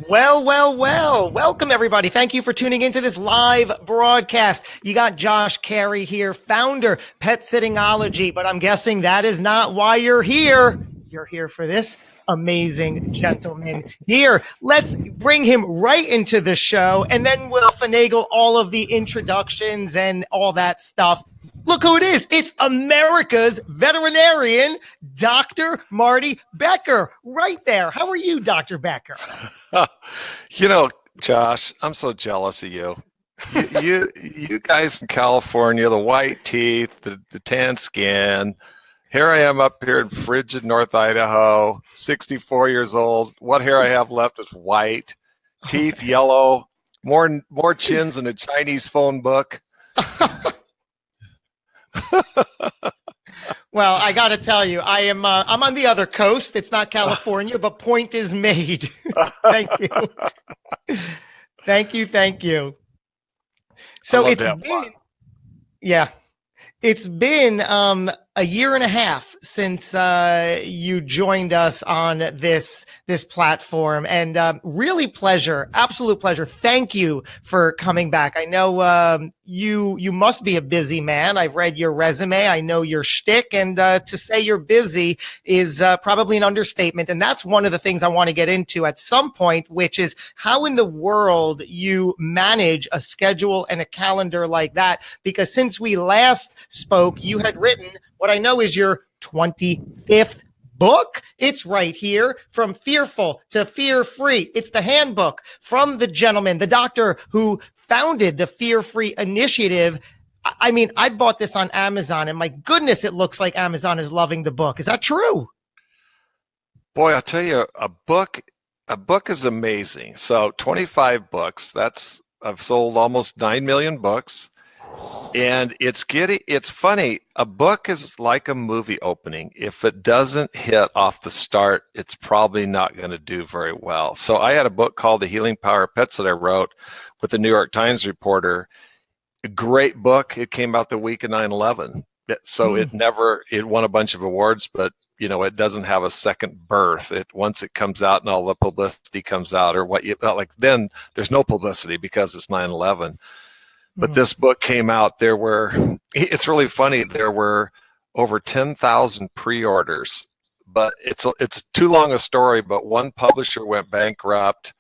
Well, well, well. Welcome, everybody. Thank you for tuning into this live broadcast. You got Josh Carey here, founder, Pet Sittingology, but I'm guessing that is not why you're here. You're here for this amazing gentleman here. Let's bring him right into the show, and then we'll finagle all of the introductions and all that stuff. Look who it is. It's America's veterinarian, Dr. Marty Becker, right there. How are you, Dr. Becker? Josh, I'm so jealous of you. You guys in California, the white teeth, the tan skin. Here I am up here in frigid North Idaho, 64 years old. What hair I have left is white, teeth yellow, more chins than a Chinese phone book. Well, I got to tell you, I'm on the other coast. It's not California, but point is made. Thank you. Thank you. So it's been a year and a half since you joined us on this platform, and really absolute pleasure. Thank you for coming back. I know you must be a busy man. I've read your resume. I know your shtick, and to say you're busy is probably an understatement. And that's one of the things I want to get into at some point, which is how in the world you manage a schedule and a calendar like that. Because since we last spoke, you had written what I know is your 25th book. It's right here, From Fearful to Fear-Free. It's the handbook from the gentleman, the doctor who founded the Fear-Free Initiative. I mean, I bought this on Amazon, and my goodness, it looks like Amazon is loving the book. Is that true? Boy, I'll tell you, a book is amazing. So 25 books, I've sold almost 9 million books. And it's funny. A book is like a movie opening. If it doesn't hit off the start, it's probably not going to do very well. So I had a book called The Healing Power of Pets that I wrote with the New York Times reporter. A great book. It came out the week of 9/11. So it won a bunch of awards, but it doesn't have a second birth. Once it comes out and all the publicity comes out, or then there's no publicity because it's 9/11. But this book came out, it's really funny, there were over 10,000 pre-orders, but it's too long a story, but one publisher went bankrupt.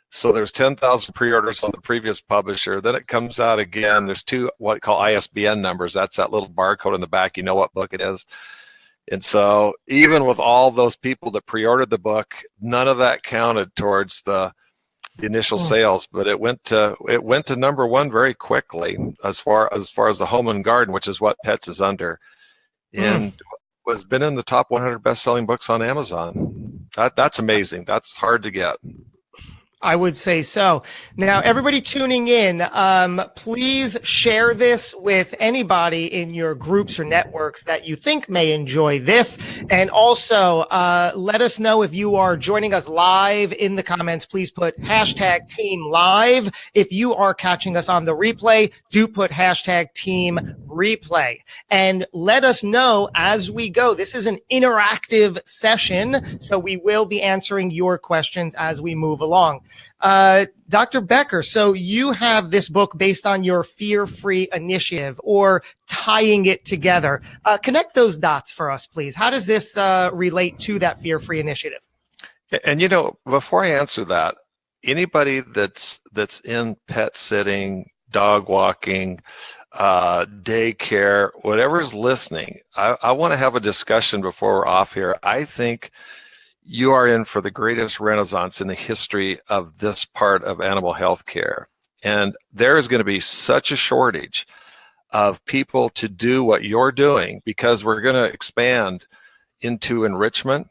So there's 10,000 pre-orders on the previous publisher. Then it comes out again. There's two, what we call ISBN numbers. That's that little barcode in the back. You know what book it is. And so even with all those people that pre-ordered the book, none of that counted towards the initial sales, but it went to number one very quickly as far as the Home and Garden, which is what Pets is under, and was been in the top 100 best-selling books on Amazon. That's amazing. That's hard to get. I would say so. Now, everybody tuning in, please share this with anybody in your groups or networks that you think may enjoy this. And also, let us know if you are joining us live in the comments. Please put hashtag Team Live. If you are catching us on the replay, do put hashtag Team Replay. And let us know as we go. This is an interactive session, so we will be answering your questions as we move along. Dr. Becker, so you have this book based on your Fear-Free Initiative, or tying it together. Connect those dots for us, please. How does this relate to that Fear-Free Initiative? And before I answer that, anybody that's in pet sitting, dog walking, daycare, whatever's listening, I want to have a discussion before we're off here. I think you are in for the greatest renaissance in the history of this part of animal health care. And there is going to be such a shortage of people to do what you're doing, because we're going to expand into enrichment.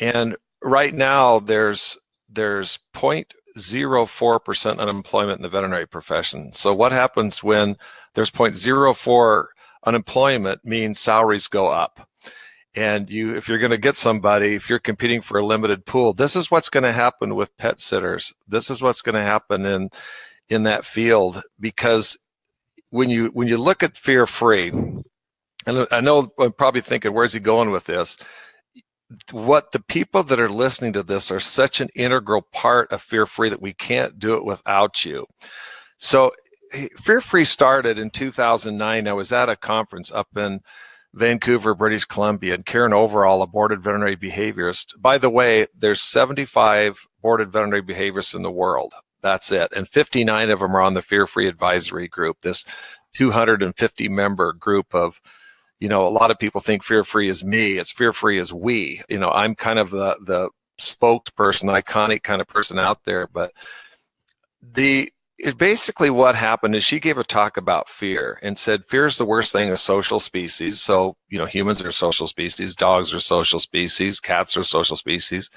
And right now there's 0.04% unemployment in the veterinary profession. So what happens when there's 0.04 unemployment means salaries go up. And if you're going to get somebody, if you're competing for a limited pool, this is what's going to happen with pet sitters. This is what's going to happen in that field, because when you look at Fear-Free, and I know I'm probably thinking, where's he going with this? what the people that are listening to this are such an integral part of Fear Free that we can't do it without you. So Fear Free started in 2009. I was at a conference up in Vancouver, British Columbia, and Karen Overall, a boarded veterinary behaviorist. By the way, there's 75 boarded veterinary behaviorists in the world. That's it. And 59 of them are on the Fear Free Advisory Group, this 250 member group of, a lot of people think Fear Free is me. It's Fear Free is we. I'm kind of the spokesperson, iconic kind of person out there. But basically what happened is she gave a talk about fear and said fear is the worst thing of social species. So, humans are social species, dogs are social species, cats are social species.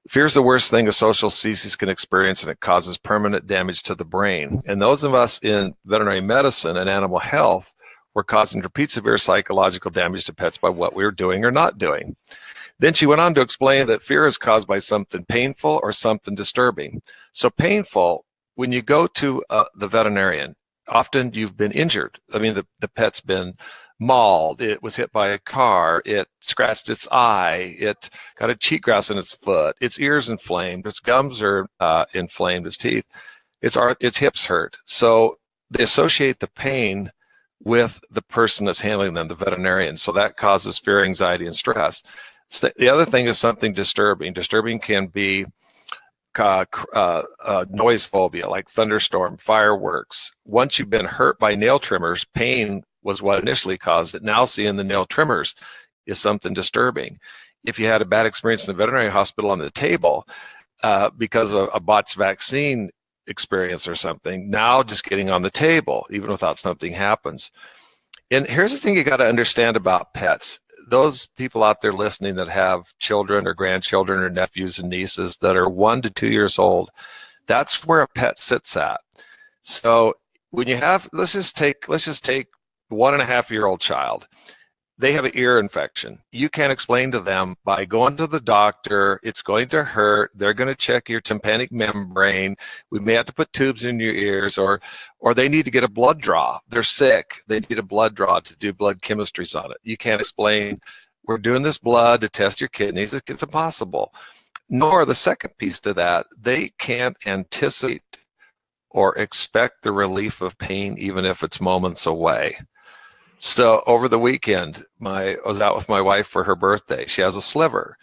Fear is the worst thing a social species can experience, and it causes permanent damage to the brain. And those of us in veterinary medicine and animal health were causing repeat severe psychological damage to pets by what we were doing or not doing. Then she went on to explain that fear is caused by something painful or something disturbing. So painful, when you go to the veterinarian, often you've been injured. I mean, the pet's been mauled, it was hit by a car, it scratched its eye, it got a cheatgrass in its foot, its ears inflamed, its gums are inflamed, its teeth, its hips hurt. So they associate the pain with the person that's handling them, the veterinarian. So that causes fear, anxiety, and stress. So the other thing is something disturbing. Disturbing can be noise phobia, like thunderstorm, fireworks. Once you've been hurt by nail trimmers, pain was what initially caused it. Now seeing the nail trimmers is something disturbing. If you had a bad experience in the veterinary hospital on the table because of a botched vaccine experience or something, now just getting on the table, even without something happens. And here's the thing you got to understand about pets. Those people out there listening that have children or grandchildren or nephews and nieces that are 1 to 2 years old, that's where a pet sits at. So when you have, let's just take 1.5-year-old child. They have an ear infection. You can't explain to them by going to the doctor, it's going to hurt. They're going to check your tympanic membrane. We may have to put tubes in your ears, or they need to get a blood draw. They're sick. They need a blood draw to do blood chemistries on it. You can't explain, we're doing this blood to test your kidneys. It's impossible. Nor the second piece to that, they can't anticipate or expect the relief of pain, even if it's moments away. So over the weekend, I was out with my wife for her birthday. She has a sliver.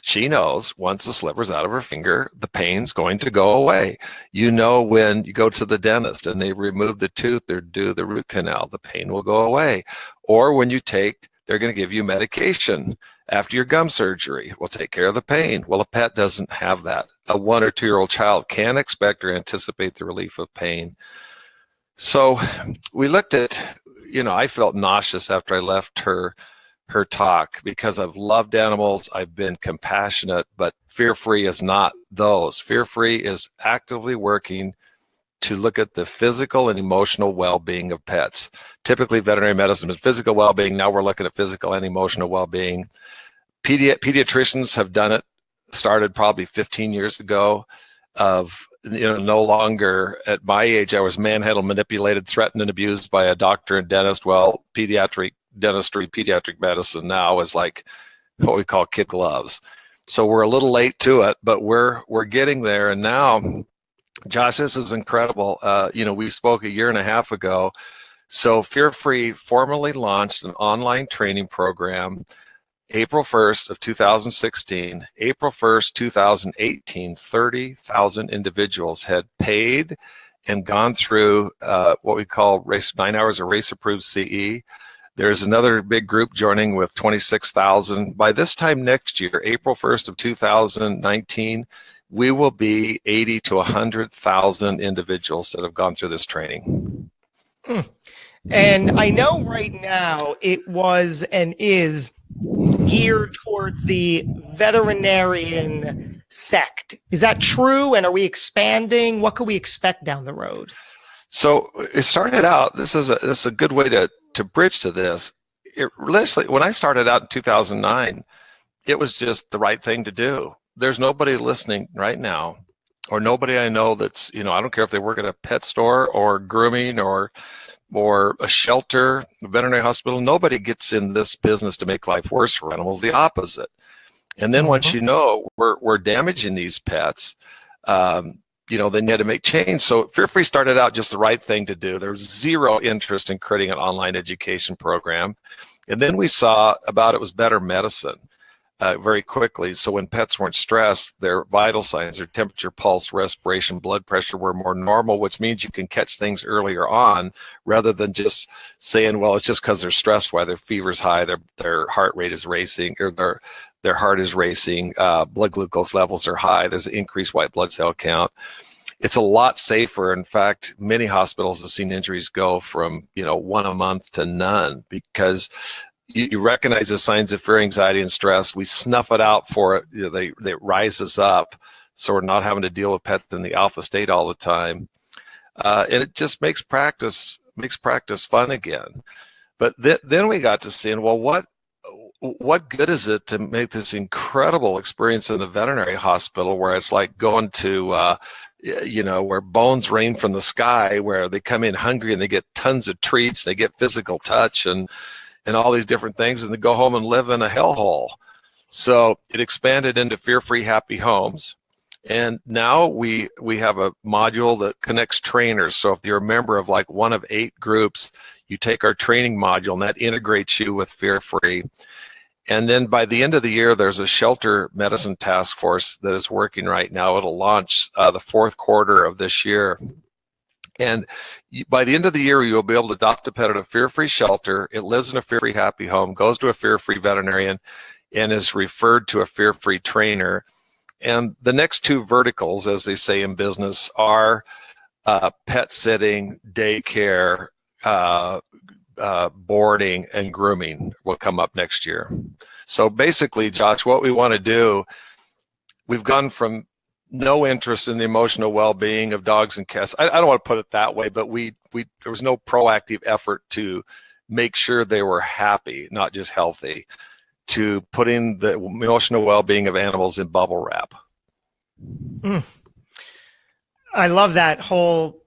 She knows once the sliver's out of her finger, the pain's going to go away. When you go to the dentist and they remove the tooth or do the root canal, the pain will go away. Or when they're going to give you medication after your gum surgery. Will take care of the pain. Well, a pet doesn't have that. A 1 or 2-year-old child can expect or anticipate the relief of pain. So we looked at, I felt nauseous after I left her talk because I've loved animals. I've been compassionate, but Fear Free is not those. Fear Free is actively working to look at the physical and emotional well-being of pets. Typically, veterinary medicine is physical well-being. Now we're looking at physical and emotional well-being. Pediatricians have done it, started probably 15 years ago, of no longer at my age, I was manhandled, manipulated, threatened, and abused by a doctor and dentist. Well, pediatric dentistry, pediatric medicine now is like what we call kid gloves. So we're a little late to it, but we're getting there. And now, Josh, this is incredible. We spoke 1.5 years ago. So Fear Free formally launched an online training program April 1st of 2016, April 1st, 2018, 30,000 individuals had paid and gone through what we call 9 hours of race-approved CE. There's another big group joining with 26,000. By this time next year, April 1st of 2019, we will be 80 to 100,000 individuals that have gone through this training. And I know right now it was and is geared towards the veterinarian sect. Is that true? And are we expanding? What could we expect down the road? So it started out, this is a good way to bridge to this. When I started out in 2009, it was just the right thing to do. There's nobody listening right now, or nobody I know that's, I don't care if they work at a pet store or grooming or a shelter, a veterinary hospital. Nobody gets in this business to make life worse for animals, the opposite. And then once you know we're damaging these pets, then you had to make change. So Fear Free started out just the right thing to do. There was zero interest in creating an online education program. And then we saw about it was better medicine very quickly. So when pets weren't stressed, their vital signs, their temperature, pulse, respiration, blood pressure were more normal, which means you can catch things earlier on rather than just saying, well, it's just because they're stressed, why their fever's high, their heart rate is racing, or their heart is racing, blood glucose levels are high, there's an increased white blood cell count. It's a lot safer. In fact, many hospitals have seen injuries go from, one a month to none because you recognize the signs of fear, anxiety, and stress. We snuff it out for it. They rise us up. So we're not having to deal with pets in the alpha state all the time. And it just makes practice fun again. But then we got to seeing, well, what good is it to make this incredible experience in the veterinary hospital where it's like going to, where bones rain from the sky, where they come in hungry and they get tons of treats, they get physical touch and all these different things, and they go home and live in a hellhole. So it expanded into Fear Free Happy Homes. And now we have a module that connects trainers. So if you're a member of like one of 8 groups, you take our training module and that integrates you with Fear Free. And then by the end of the year, there's a shelter medicine task force that is working right now. It'll launch the 4th quarter of this year. And by the end of the year, you'll be able to adopt a pet at a fear-free shelter. It lives in a fear-free happy home, goes to a fear-free veterinarian, and is referred to a fear-free trainer. And the next 2 verticals, as they say in business, are pet sitting, daycare, boarding, and grooming will come up next year. So basically, Josh, what we want to do, we've gone from no interest in the emotional well-being of dogs and cats. I don't want to put it that way, but there was no proactive effort to make sure they were happy, not just healthy, to putting the emotional well-being of animals in bubble wrap. I love that whole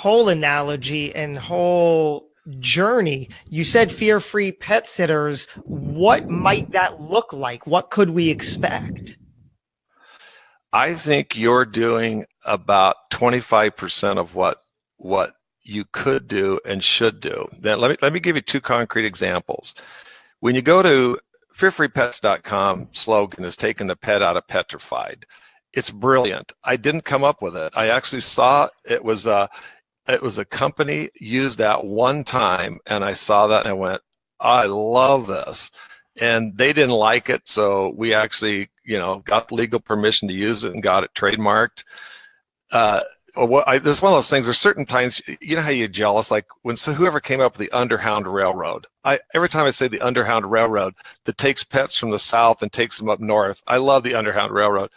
analogy and whole journey. You said fear-free pet sitters. What might that look like? What could we expect? I think you're doing about 25% of what you could do and should do. Then let me give you 2 concrete examples. When you go to fearfreepets.com, slogan is taking the pet out of petrified. It's brilliant. I didn't come up with it. I actually saw it was a company used that one time, and I saw that and I went, I love this. And they didn't like it, so we actually, got legal permission to use it and got it trademarked. There's one of those things. There's certain times, you know how you're jealous, like when whoever came up with the Underhound Railroad. Every time I say the Underhound Railroad, that takes pets from the south and takes them up north. I love the Underhound Railroad,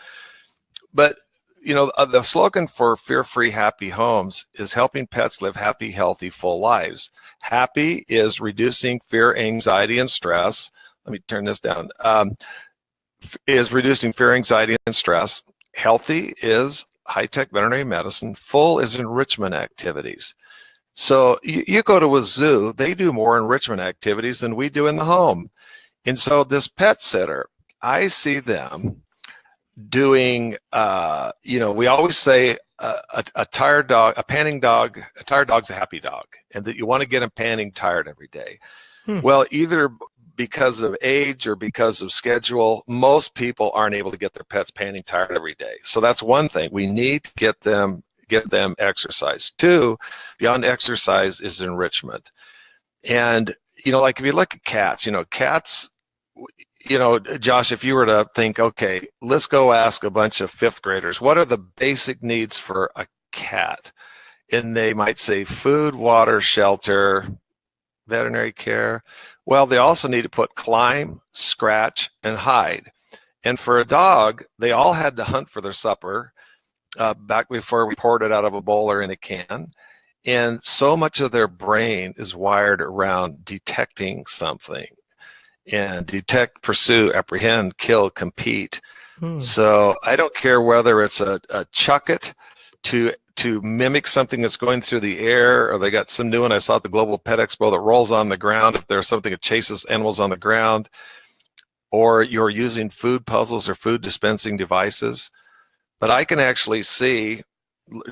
but the slogan for Fear-Free Happy Homes is helping pets live happy, healthy, full lives. Happy is reducing fear, anxiety, and stress. Let me turn this down. Is reducing fear, anxiety, and stress. Healthy is high-tech veterinary medicine. Full is enrichment activities. So you go to a zoo, they do more enrichment activities than we do in the home. And so this pet sitter, I see them doing, we always say a tired dog, a panting dog, a tired dog's a happy dog, and that you want to get them panting tired every day. Well, either because of age or because of schedule, most people aren't able to get their pets panting tired every day. So that's one thing. We need to get them exercise. 2, beyond exercise is enrichment. And, like if you look at cats, cats, Josh, if you were to think, okay, let's go ask a bunch of 5th graders, what are the basic needs for a cat? And they might say food, water, shelter, veterinary care. Well, they also need to put climb, scratch, and hide. And for a dog, they all had to hunt for their supper back before we poured it out of a bowl or in a can. And so much of their brain is wired around detecting something. And detect, pursue, apprehend, kill, compete. So I don't care whether it's a chuck it to mimic something that's going through the air, or they got some new one I saw at the Global Pet Expo that rolls on the ground if there's something that chases animals on the ground. or you're using food puzzles or food dispensing devices. But I can actually see,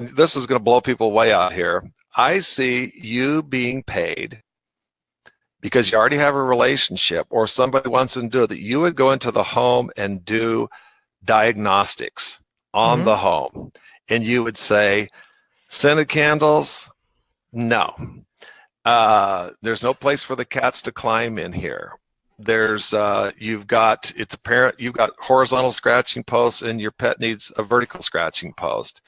this is going to blow people way out here. I see you being paid because you already have a relationship, or somebody wants to do it, that you would go into the home and do diagnostics on the home. And you would say, scented candles, no. There's no place for the cats to climb in here. There's you've got horizontal scratching posts, and your pet needs a vertical scratching post.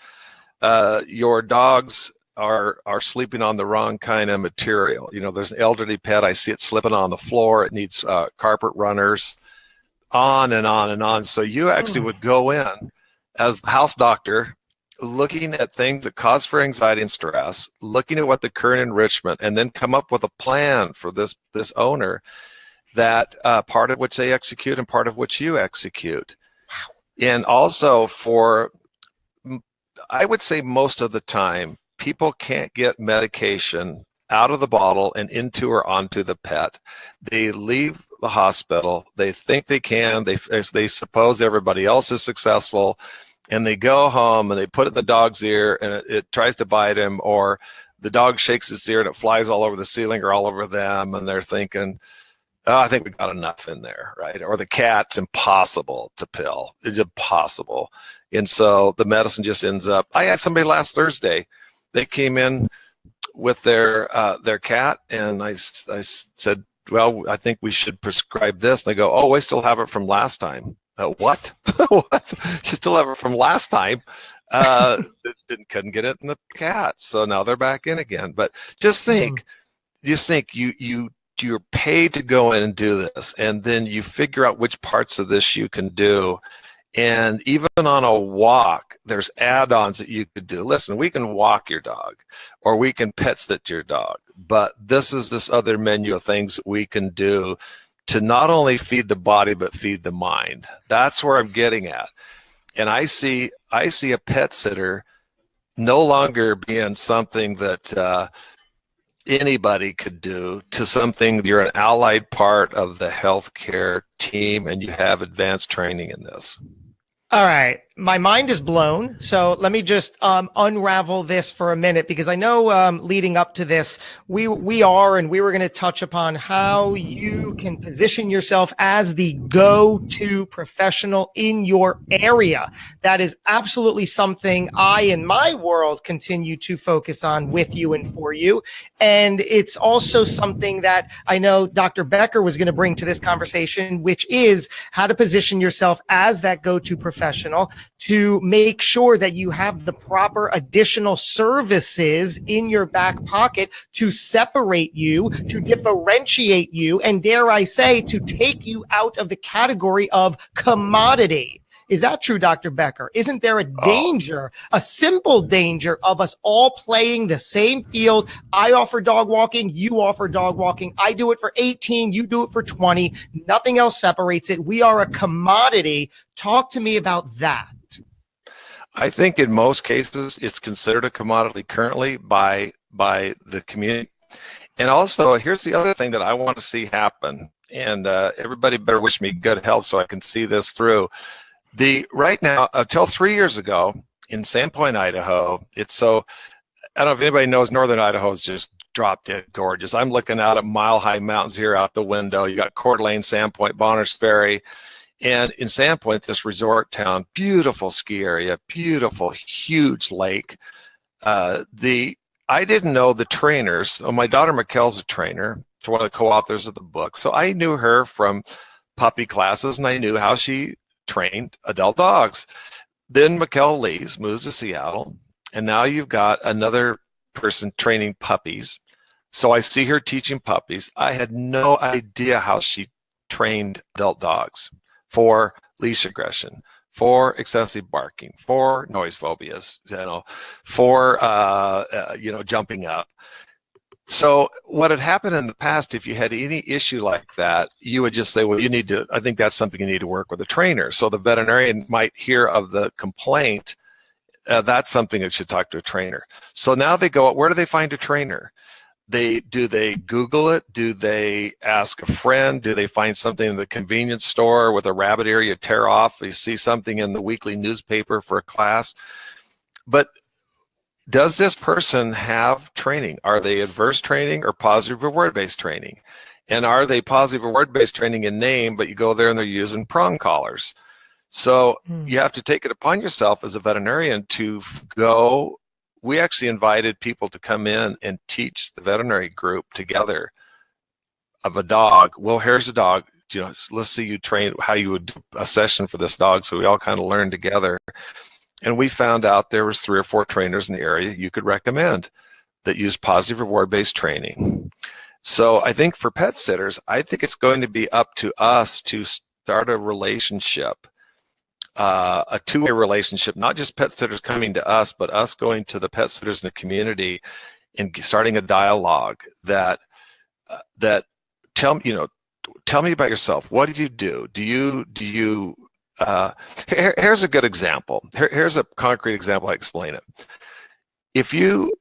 Your dogs are sleeping on the wrong kind of material. There's an elderly pet, I see it slipping on the floor, it needs carpet runners, on and on and on. So you actually would go in as the house doctor, looking at things that cause for anxiety and stress, looking at what the current enrichment, and then come up with a plan for this owner, that part of which they execute and part of which you execute. Wow. And also I would say most of the time, people can't get medication out of the bottle and into or onto the pet. They leave the hospital, they think they can, they suppose everybody else is successful, and they go home and they put it in the dog's ear and it tries to bite him, or the dog shakes its ear and it flies all over the ceiling or all over them, and they're thinking, oh, I think we got enough in there, right? Or the cat's impossible to pill. It's impossible. And so the medicine just ends up. I had somebody last Thursday, they came in with their cat, and I said, well, I think we should prescribe this. And they go, oh, we still have it from last time. What? What? You still have it from last time? Couldn't get it in the cat, so now they're back in again. But just think, you're paid to go in and do this, and then you figure out which parts of this you can do. And even on a walk, there's add-ons that you could do. Listen, we can walk your dog, or we can pet sit your dog, but this is this other menu of things that we can do to not only feed the body, but feed the mind. That's where I'm getting at. And I see a pet sitter no longer being something that anybody could do, to something you're an allied part of the healthcare team, and you have advanced training in this. All right. My mind is blown. So let me just unravel this for a minute, because I know leading up to this, we were going to touch upon how you can position yourself as the go-to professional in your area. That is absolutely something I, in my world, continue to focus on with you and for you. And it's also something that I know Dr. Becker was going to bring to this conversation, which is how to position yourself as that go-to professional, to make sure that you have the proper additional services in your back pocket to separate you, to differentiate you, and dare I say, to take you out of the category of commodity. Is that true, Dr. Becker? Isn't there a danger, a simple danger of us all playing the same field? I offer dog walking, you offer dog walking. I do it for 18, you do it for 20. Nothing else separates it. We are a commodity. Talk to me about that. I think in most cases it's considered a commodity currently by the community. And also, here's the other thing that I want to see happen, and everybody better wish me good health so I can see this through. Right now, until 3 years ago in Sandpoint, Idaho, it's so, I don't know if anybody knows, northern Idaho is just drop dead gorgeous. I'm looking out at mile-high mountains here out the window. You got Coeur d'Alene, Sandpoint, Bonners Ferry. And in Sandpoint, this resort town, beautiful ski area, beautiful, huge lake. I didn't know the trainers. My daughter Mikkel's a trainer. She's one of the co-authors of the book. So I knew her from puppy classes, and I knew how she trained adult dogs. Then Mikkel leaves, moves to Seattle, and now you've got another person training puppies. So I see her teaching puppies. I had no idea how she trained adult dogs for leash aggression, for excessive barking, for noise phobias, for jumping up. So what had happened in the past, if you had any issue like that, you would just say, well, I think that's something you need to work with a trainer. So the veterinarian might hear of the complaint. That's something that should talk to a trainer. So now they go, where do they find a trainer? do they Google it? Do they ask a friend? Do they find something in the convenience store with a rabbit ear you tear off? You see something in the weekly newspaper for a class. But does this person have training? Are they adverse training or positive reward-based training? And are they positive reward-based training in name, but you go there and they're using prong collars? So you have to take it upon yourself as a veterinarian to go. We actually invited people to come in and teach the veterinary group together of a dog. Well, here's a dog. Let's see you train how you would do a session for this dog. So we all kind of learned together. And we found out there was 3 or 4 trainers in the area you could recommend that use positive reward-based training. So I think for pet sitters, I think it's going to be up to us to start a relationship, a two-way relationship, not just pet sitters coming to us, but us going to the pet sitters in the community and starting a dialogue that tell me about yourself. What do you do? Here's a good example. Here's a concrete example. I explain it. If you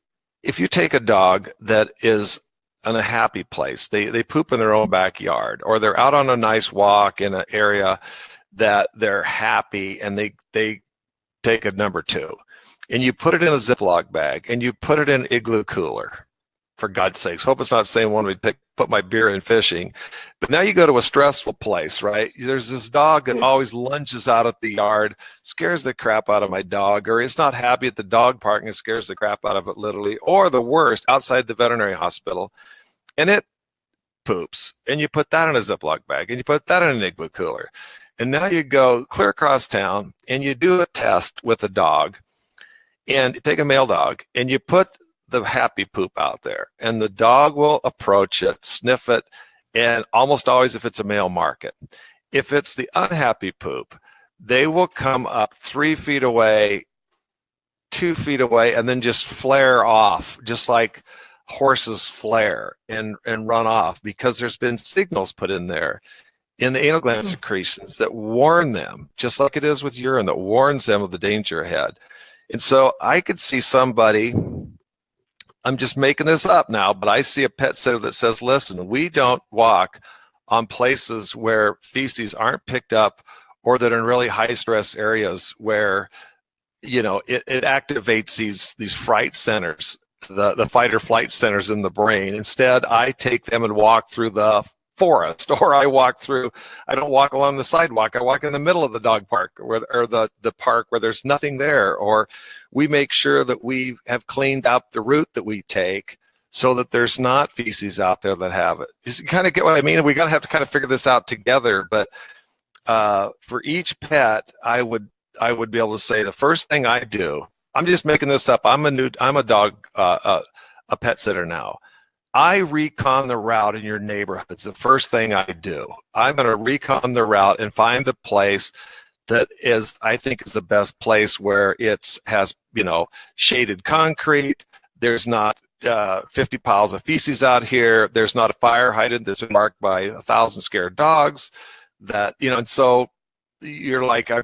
take a dog that is in a happy place, they poop in their own backyard, or they're out on a nice walk in an area that they're happy, and they take a number 2, and you put it in a Ziploc bag and you put it in an igloo cooler. For God's sakes, hope it's not the same one we put my beer in fishing. But now you go to a stressful place, right? There's this dog that always lunges out at the yard, scares the crap out of my dog, or it's not happy at the dog park and scares the crap out of it literally, or the worst, outside the veterinary hospital, and it poops. And you put that in a Ziploc bag and you put that in an igloo cooler. And now you go clear across town and you do a test with a dog, and you take a male dog and you put the happy poop out there, and the dog will approach it, sniff it, and almost always, if it's a male, mark it. If it's the unhappy poop, they will come up 3 feet away, 2 feet away, and then just flare off, just like horses flare and run off, because there's been signals put in there in the anal gland secretions that warn them, just like it is with urine, that warns them of the danger ahead. And so I could see somebody, I'm just making this up now, but I see a pet sitter that says, listen, we don't walk on places where feces aren't picked up, or that are in really high stress areas where, it activates these fright centers, the fight or flight centers in the brain. Instead, I take them and walk through the forest, or I don't walk along the sidewalk. I walk in the middle of the dog park or the park where there's nothing there, or we make sure that we have cleaned up the route that we take so that there's not feces out there that have it. You kind of get what I mean? We have to kind of figure this out together. But for each pet, I would be able to say the first thing I do, I'm just making this up. I'm a dog, a pet sitter now. I recon the route in your neighborhood. It's the first thing I do. I'm going to recon the route and find the place that I think is the best place, where it has, shaded concrete. There's not 50 piles of feces out here. There's not a fire hydrant that's been marked by 1,000 scared dogs. And so you're like, I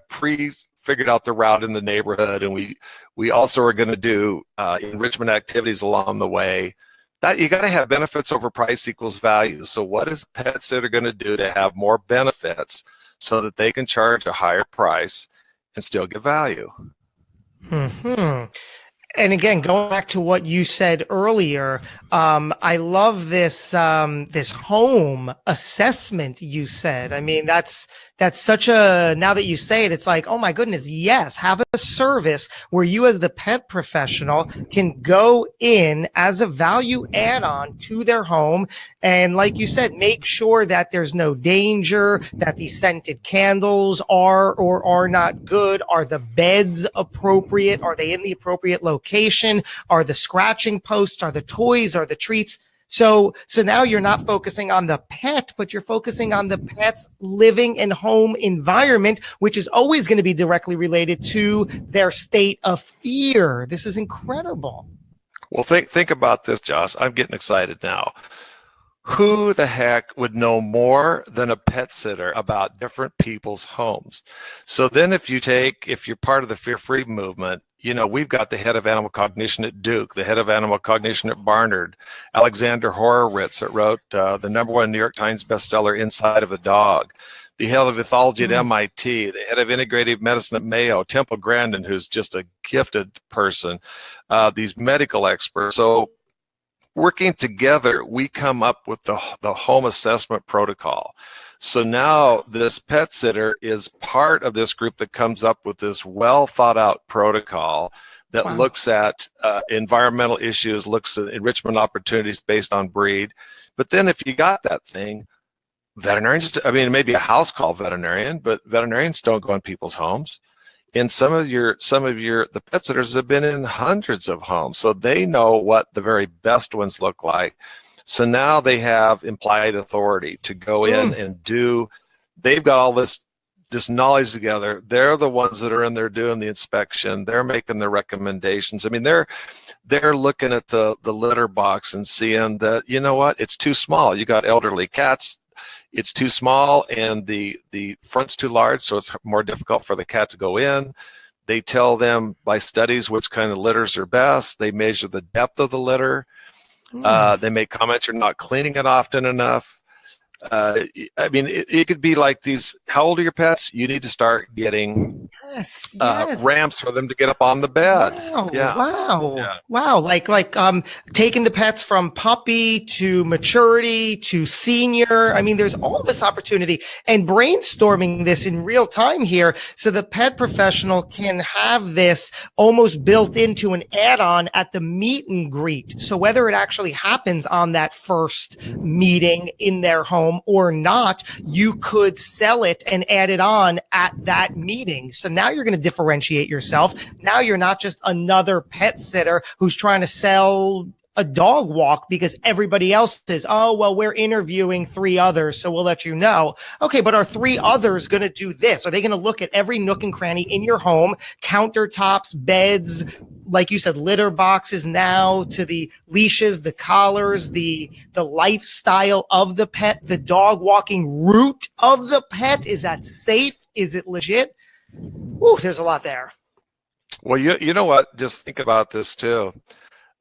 figured out the route in the neighborhood, and we also are going to do enrichment activities along the way. That you got to have benefits over price equals value. So what is a pet sitter going to do to have more benefits so that they can charge a higher price and still get value? And again, going back to what you said earlier, I love this this home assessment you said. I mean, that's such a, now that you say it, it's like, oh my goodness, yes, have a service where you as the pet professional can go in as a value add-on to their home. And like you said, make sure that there's no danger, that the scented candles are or are not good. Are the beds appropriate? Are they in the appropriate location? Are the scratching posts? Are the toys? Are the treats? So now you're not focusing on the pet, but you're focusing on the pet's living and home environment, which is always going to be directly related to their state of fear. This is incredible. Well, think about this, Josh. I'm getting excited now. Who the heck would know more than a pet sitter about different people's homes? So then if you're part of the fear-free movement, we've got the head of animal cognition at Duke, the head of animal cognition at Barnard, Alexander Horowitz that wrote the #1 New York Times bestseller, Inside of a Dog, the head of ethology at MIT, the head of integrative medicine at Mayo, Temple Grandin, who's just a gifted person, these medical experts. So working together, we come up with the home assessment protocol. So now this pet sitter is part of this group that comes up with this well thought out protocol that looks at environmental issues, looks at enrichment opportunities based on breed. But then if you got that thing, veterinarians, I mean, it may be a house call veterinarian, but veterinarians don't go in people's homes. And the pet sitters have been in hundreds of homes, so they know what the very best ones look like. So now they have implied authority to go in and do. They've got all this knowledge together. They're the ones that are in there doing the inspection. They're making the recommendations. I mean, they're looking at the litter box and seeing that, you know what, it's too small. You got elderly cats. It's too small, and the front's too large, so it's more difficult for the cat to go in. They tell them by studies which kind of litters are best. They measure the depth of the litter. They make comments you're not cleaning it often enough. I mean, it could be like these. How old are your pets? You need to start getting ramps for them to get up on the bed. Wow. Like taking the pets from puppy to maturity to senior. I mean, there's all this opportunity, and brainstorming this in real time here, so the pet professional can have this almost built into an add-on at the meet and greet. So whether it actually happens on that first meeting in their home or not, you could sell it and add it on at that meeting. So now you're going to differentiate yourself. Now you're not just another pet sitter who's trying to sell a dog walk because everybody else is, oh, well, we're interviewing 3 others, so we'll let you know. Okay, but are 3 others going to do this? Are they going to look at every nook and cranny in your home, countertops, beds, like you said, litter boxes now, to the leashes, the collars, the lifestyle of the pet, the dog walking route of the pet? Is that safe? Is it legit? Ooh, there's a lot there. Well, you know what? Just think about this too.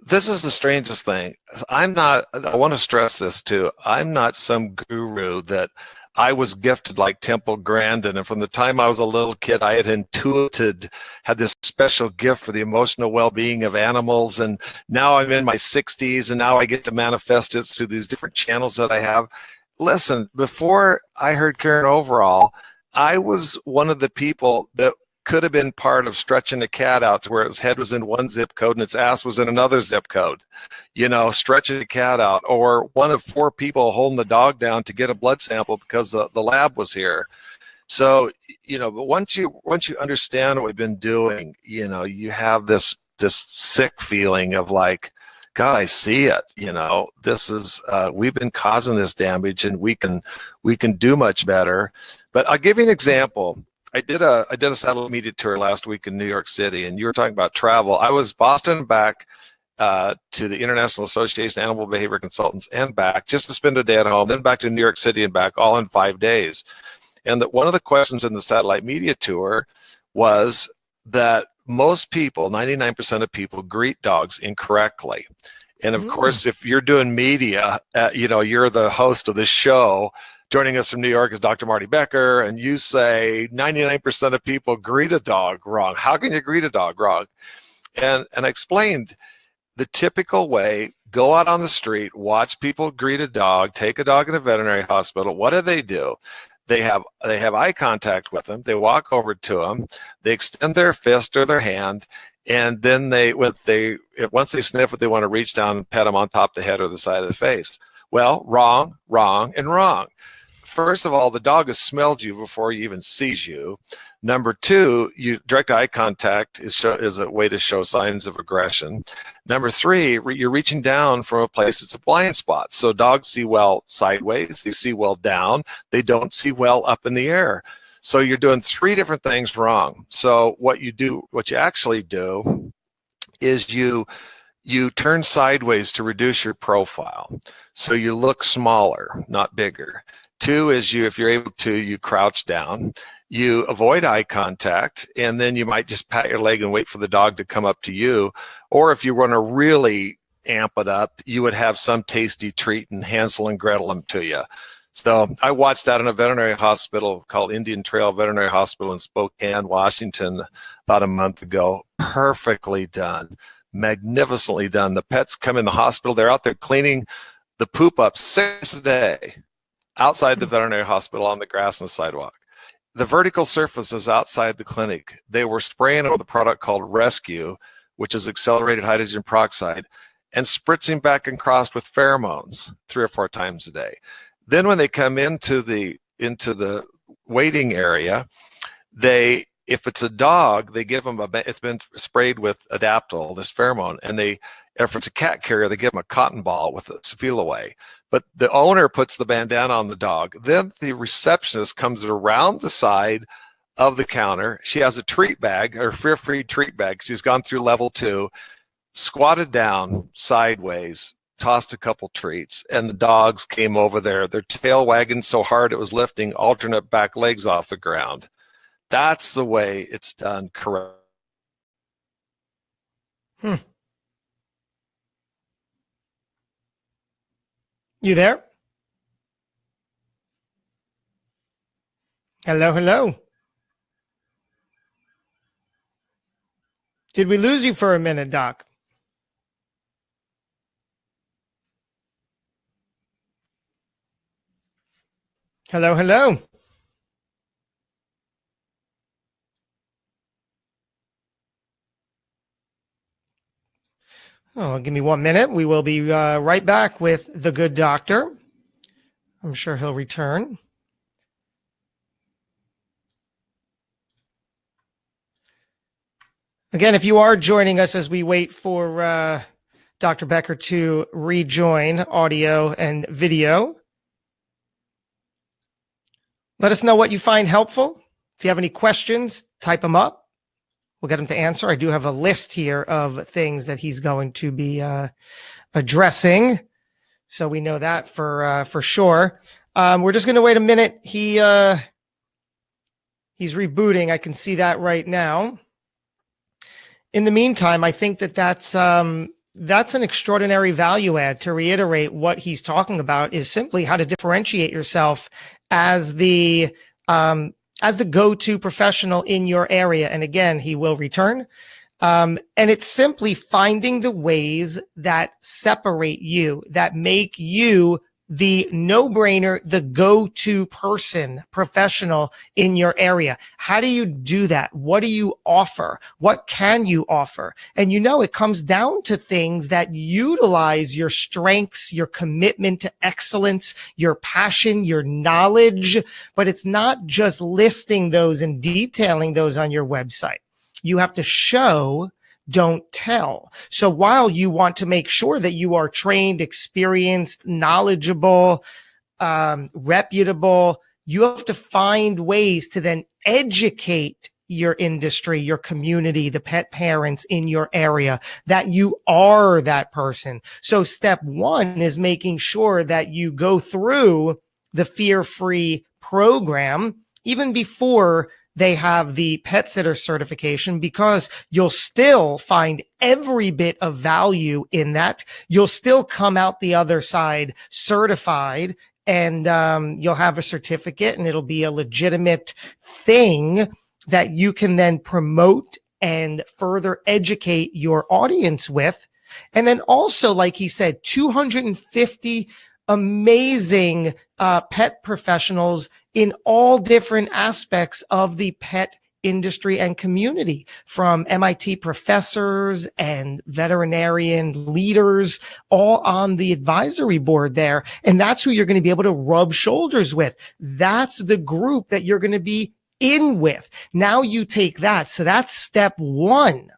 This is the strangest thing. I want to stress this too. I'm not some guru that I was gifted like Temple Grandin. And from the time I was a little kid, I had this special gift for the emotional well-being of animals. And now I'm in my 60s, and now I get to manifest it through these different channels that I have. Listen, before I heard Karen Overall, I was one of the people that could have been part of stretching a cat out to where its head was in one zip code and its ass was in another zip code, stretching a cat out, or one of 4 people holding the dog down to get a blood sample because the lab was here. So, but once you understand what we've been doing, you have this sick feeling of like, God, I see it. This is we've been causing this damage, and we can do much better. But I'll give you an example. I did a satellite media tour last week in New York City, and you were talking about travel. I was Boston and back to the International Association of Animal Behavior Consultants and back just to spend a day at home, then back to New York City and back, all in 5 days. And one of the questions in the satellite media tour was that most people, 99% of people, greet dogs incorrectly. And of course, if you're doing media, you're the host of the show. Joining us from New York is Dr. Marty Becker, and you say 99% of people greet a dog wrong. How can you greet a dog wrong? And I explained the typical way: go out on the street, watch people greet a dog, take a dog in a veterinary hospital. What do? They have eye contact with them. They walk over to them. They extend their fist or their hand, and then once they sniff it, they want to reach down and pet them on top of the head or the side of the face. Well, wrong, and wrong. First of all, the dog has smelled you before he even sees you. Number 2, direct eye contact is a way to show signs of aggression. Number 3, you're reaching down from a place that's a blind spot. So dogs see well sideways, they see well down, they don't see well up in the air. So you're doing 3 different things wrong. So what you actually do is you turn sideways to reduce your profile. So you look smaller, not bigger. Two is if you're able to, you crouch down. You avoid eye contact, and then you might just pat your leg and wait for the dog to come up to you. Or if you want to really amp it up, you would have some tasty treat and Hansel and Gretel them to you. So I watched that in a veterinary hospital called Indian Trail Veterinary Hospital in Spokane, Washington, about a month ago. Perfectly done, magnificently done. The pets come in the hospital. They're out there cleaning the poop up 6 a day outside the veterinary hospital on the grass and the sidewalk. The vertical surfaces outside the clinic, they were spraying with a product called Rescue, which is accelerated hydrogen peroxide, and spritzing back and crossed with pheromones 3 or 4 times a day. Then when they come into the waiting area, if it's a dog, they give them it's been sprayed with Adaptol, this pheromone, and if it's a cat carrier, they give them a cotton ball with a feel away. But the owner puts the bandana on the dog. Then the receptionist comes around the side of the counter. She has a treat bag, or fear-free treat bag. She's gone through level 2, squatted down sideways, tossed a couple treats, and the dogs came over there. Their tail wagging so hard it was lifting alternate back legs off the ground. That's the way it's done correct. You there? Hello, hello. Did we lose you for a minute, Doc? Hello, hello. Oh, give me 1 minute. We will be right back with the good doctor. I'm sure he'll return. Again, if you are joining us as we wait for Dr. Becker to rejoin audio and video, let us know what you find helpful. If you have any questions, type them up. We'll get him to answer. I do have a list here of things that he's going to be addressing, so we know that for sure. We're just going to wait a minute. He's rebooting. I can see that right now. In the meantime, I think that's an extraordinary value add. To reiterate, what he's talking about is simply how to differentiate yourself as the go-to professional in your area. And again, he will return. And it's simply finding the ways that separate you, that make you the no-brainer, the go-to person, professional in your area. How do you do that? What do you offer? What can you offer? And it comes down to things that utilize your strengths, your commitment to excellence, your passion, your knowledge, but it's not just listing those and detailing those on your website. You have to show, don't tell. So while you want to make sure that you are trained, experienced, knowledgeable, reputable, you have to find ways to then educate your industry, your community, the pet parents in your area, that you are that person. So step 1 is making sure that you go through the fear-free program even before they have the pet sitter certification, because you'll still find every bit of value in that. You'll still come out the other side certified, and you'll have a certificate, and it'll be a legitimate thing that you can then promote and further educate your audience with. And then also, like he said, 250 amazing pet professionals in all different aspects of the pet industry and community, from MIT professors and veterinarian leaders, all on the advisory board there. And that's who you're going to be able to rub shoulders with. That's the group that you're going to be in with. Now you take that. So that's step 1.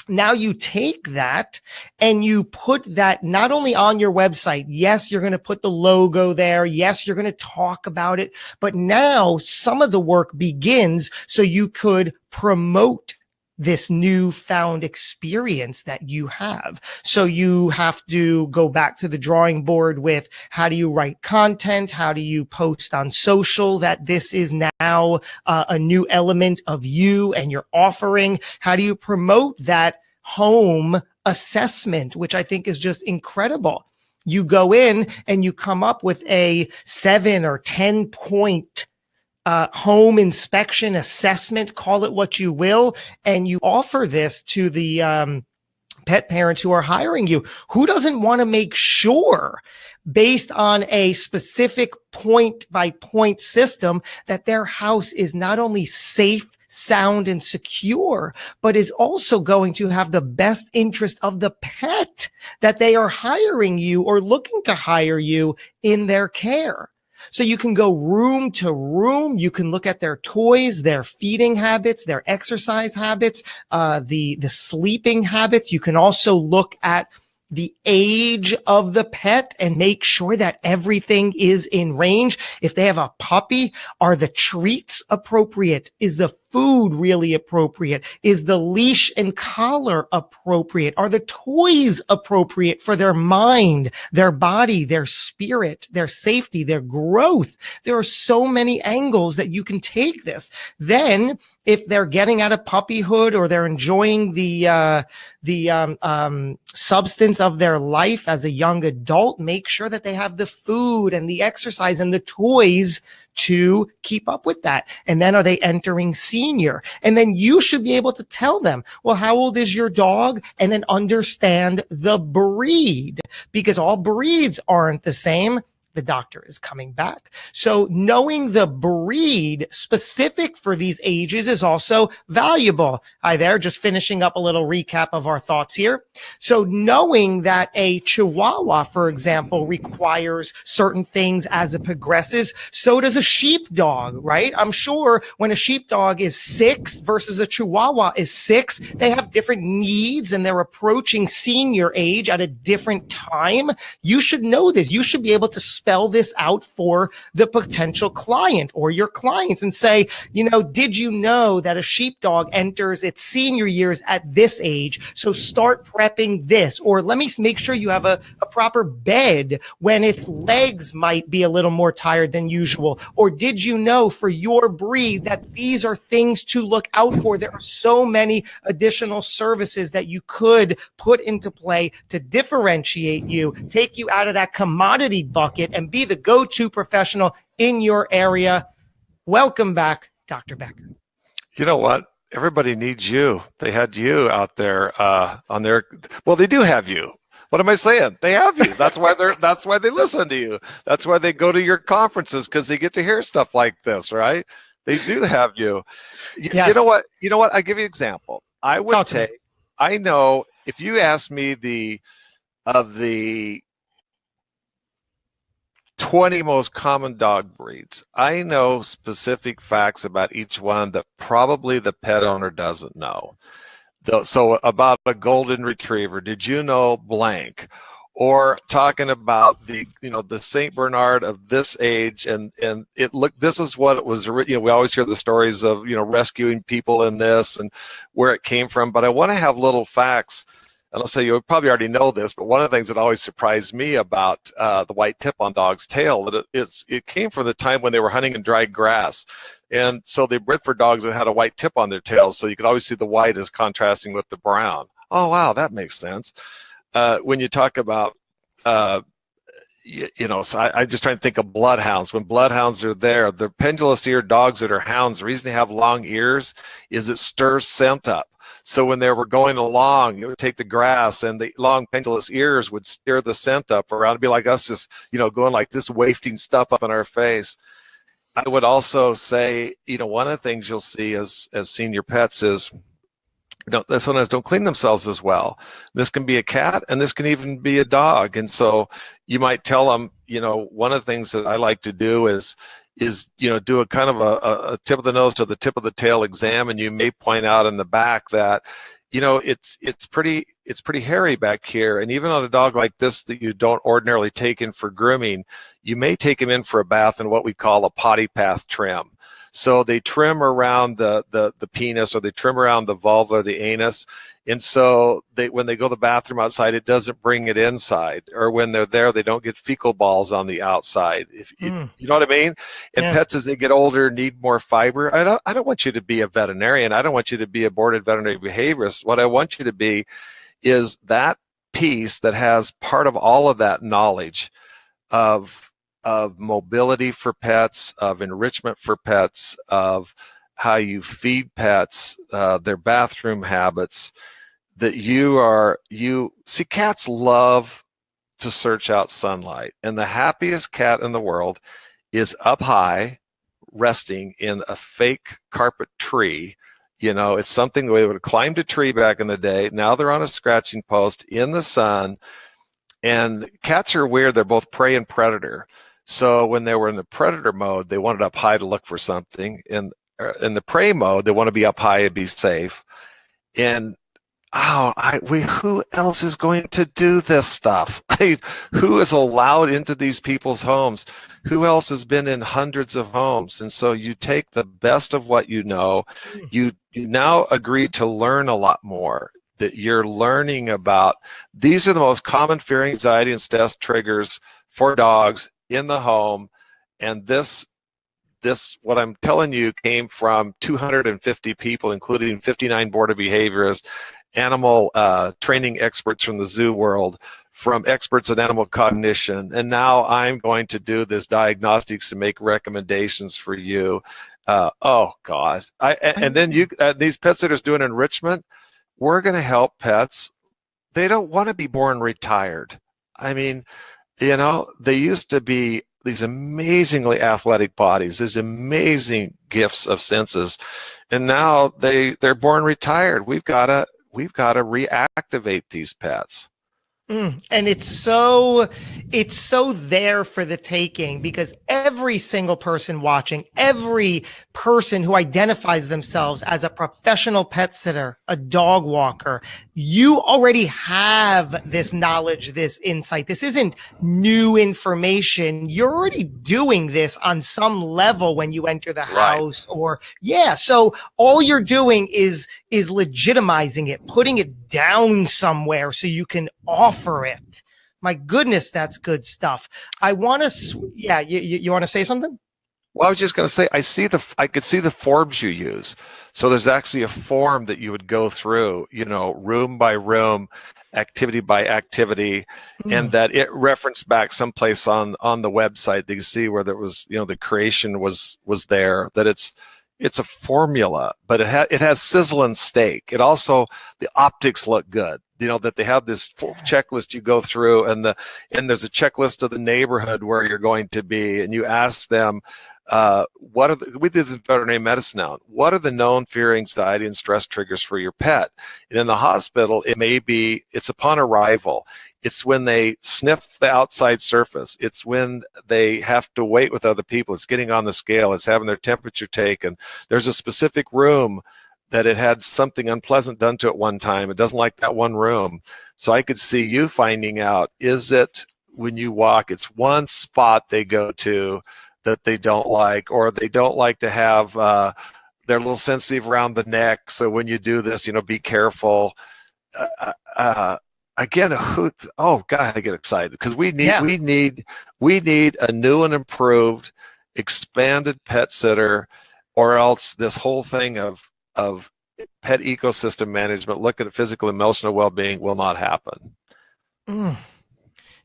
Now you take that and you put that not only on your website. Yes, you're going to put the logo there. Yes, you're going to talk about it. But now some of the work begins so you could promote this newfound experience that you have. So you have to go back to the drawing board with, how do you write content? How do you post on social that this is now a new element of you and your offering? How do you promote that home assessment, which I think is just incredible? You go in and you come up with a 7 or 10 point home inspection assessment, call it what you will, and you offer this to the pet parents who are hiring you. Who doesn't want to make sure, based on a specific point by point system, that their house is not only safe, sound, and secure, but is also going to have the best interest of the pet that they are hiring you or looking to hire you in their care? So you can go room to room. You can look at their toys, their feeding habits, their exercise habits, the sleeping habits. You can also look at the age of the pet and make sure that everything is in range. If they have a puppy, are the treats appropriate? Is the food really appropriate? Is the leash and collar appropriate? Are the toys appropriate for their mind, their body, their spirit, their safety, their growth? There are so many angles that you can take this. Then, if they're getting out of puppyhood or they're enjoying the substance of their life as a young adult, make sure that they have the food and the exercise and the toys to keep up with that. And then, are they entering senior? And then you should be able to tell them, well, how old is your dog? And then understand the breed, because all breeds aren't the same. The doctor is coming back. So knowing the breed specific for these ages is also valuable. Hi there, just finishing up a little recap of our thoughts here. So knowing that a Chihuahua, for example, requires certain things as it progresses, so does a sheepdog, right? I'm sure when a sheepdog is 6 versus a Chihuahua is 6, they have different needs and they're approaching senior age at a different time. You should know this. You should be able to spell this out for the potential client or your clients and say, did you know that a sheepdog enters its senior years at this age? So start prepping this, or let me make sure you have a proper bed when its legs might be a little more tired than usual. Or did you know for your breed that these are things to look out for? There are so many additional services that you could put into play to differentiate you, take you out of that commodity bucket, and be the go-to professional in your area. Welcome back, Dr. Becker. You know what? Everybody needs you. They had you out there on their. Well, they do have you. What am I saying? They have you. That's why they listen to you. That's why they go to your conferences, because they get to hear stuff like this, right? They do have you. Yes. You know what? I give you an example. I would say, I know if you ask me the 20 most common dog breeds, I know specific facts about each one that probably the pet owner doesn't know. So about a golden retriever, did you know blank? Or talking about the Saint Bernard of this age, and this is what it was. We always hear the stories of rescuing people in this and where it came from. But I want to have little facts. And I'll say, you probably already know this, but one of the things that always surprised me about the white tip on dog's tail, that it came from the time when they were hunting in dry grass. And so they bred for dogs that had a white tip on their tails, so you could always see the white as contrasting with the brown. Oh, wow, that makes sense. When you talk about, so I just try to think of bloodhounds. When bloodhounds are there, the pendulous-eared dogs that are hounds, the reason they have long ears is it stirs scent up. So when they were going along, it would take the grass, and the long pendulous ears would stir the scent up around. It'd be like us just, going like this, wafting stuff up in our face. I would also say, one of the things you'll see as senior pets is, they sometimes don't clean themselves as well. This can be a cat, and this can even be a dog. And so you might tell them, one of the things that I like to do is do a kind of a tip of the nose to the tip of the tail exam, and you may point out in the back that it's pretty hairy back here. And even on a dog like this that you don't ordinarily take in for grooming, you may take him in for a bath in what we call a potty path trim. So they trim around the penis, or they trim around the vulva, the anus. And so when they go to the bathroom outside, it doesn't bring it inside. Or when they're there, they don't get fecal balls on the outside. You know what I mean? And pets, as they get older, need more fiber. I don't want you to be a veterinarian. I don't want you to be a boarded veterinary behaviorist. What I want you to be is that piece that has part of all of that knowledge of mobility for pets, of enrichment for pets, of how you feed pets, their bathroom habits, that you see. Cats love to search out sunlight, and the happiest cat in the world is up high, resting in a fake carpet tree. It's something they would have climbed a tree back in the day. Now they're on a scratching post in the sun. And cats are weird. They're both prey and predator. So when they were in the predator mode, they wanted up high to look for something. In the prey mode, they want to be up high and be safe. And who else is going to do this stuff? Who is allowed into these people's homes? Who else has been in hundreds of homes? And so you take the best of what you know. You now agree to learn a lot more. That you're learning about. These are the most common fear, anxiety, and stress triggers for dogs in the home. And this, what I'm telling you, came from 250 people, including 59 board of behaviorists, animal training experts from the zoo world, from experts in animal cognition. And now I'm going to do this diagnostics to make recommendations for you. Oh gosh. And then these pet sitters doing enrichment. We're going to help pets. They don't want to be born retired. I mean, they used to be these amazingly athletic bodies, these amazing gifts of senses, and now they're born retired. We've got to reactivate these pets. And it's so there for the taking, because every single person watching, every person who identifies themselves as a professional pet sitter, a dog walker, you already have this knowledge, this insight. This isn't new information. You're already doing this on some level when you enter the house, so all you're doing is legitimizing it, putting it down somewhere so you can offer it. My goodness, that's good stuff. I want to, you want to say something? Well, I was just going to say, I could see the forms you use. So there's actually a form that you would go through, room by room, activity by activity, and that it referenced back someplace on the website that you see where there was, the creation was there, that it's a formula, but it has sizzle and steak. It also, the optics look good. That they have this checklist you go through, and there's a checklist of the neighborhood where you're going to be, and you ask them, we did this in veterinary medicine now. What are the known fear, anxiety, and stress triggers for your pet? And in the hospital, it's upon arrival. It's when they sniff the outside surface. It's when they have to wait with other people. It's getting on the scale. It's having their temperature taken. There's a specific room that it had something unpleasant done to it one time. It doesn't like that one room. So I could see you finding out, is it when you walk, it's one spot they go to that they don't like, or they don't like to have, they're a little sensitive around the neck. So when you do this, be careful. Again, oh God, I get excited because we need a new and improved, expanded pet sitter, or else this whole thing of pet ecosystem management, looking at physical and emotional well-being, will not happen.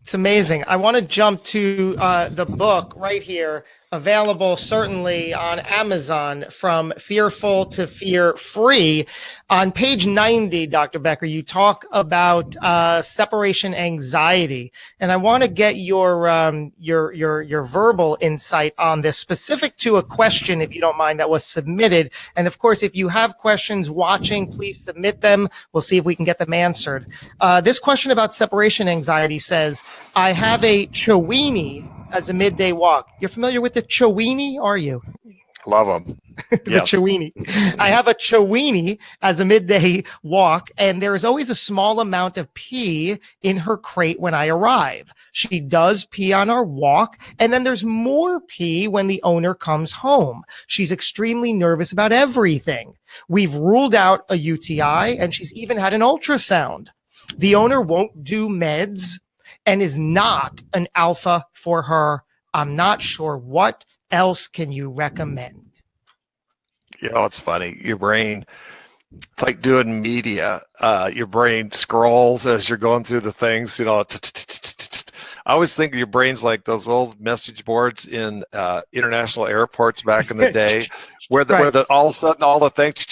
It's amazing. I want to jump to the book right here, available certainly on Amazon, From Fearful to Fear-Free. On page 90, Dr. Becker, you talk about separation anxiety, and I want to get your verbal insight on this, specific to a question, if you don't mind, that was submitted. And of course, if you have questions watching, please submit them. We'll see if we can get them answered. This question about separation anxiety says, I have a Chiweenie as a midday walk. You're familiar with the Chiweenie, are you? Love them. The Chewini. I have a Chewini as a midday walk, and there is always a small amount of pee in her crate when I arrive. She does pee on our walk, and then there's more pee when the owner comes home. She's extremely nervous about everything. We've ruled out a UTI, and she's even had an ultrasound. The owner won't do meds and is not an alpha for her. I'm not sure. What else can you recommend? You know, it's funny. Your brain, it's like doing media. Your brain scrolls as you're going through the things, you know. I always think your brain's like those old message boards in international airports back in the day, where all of a sudden all the things.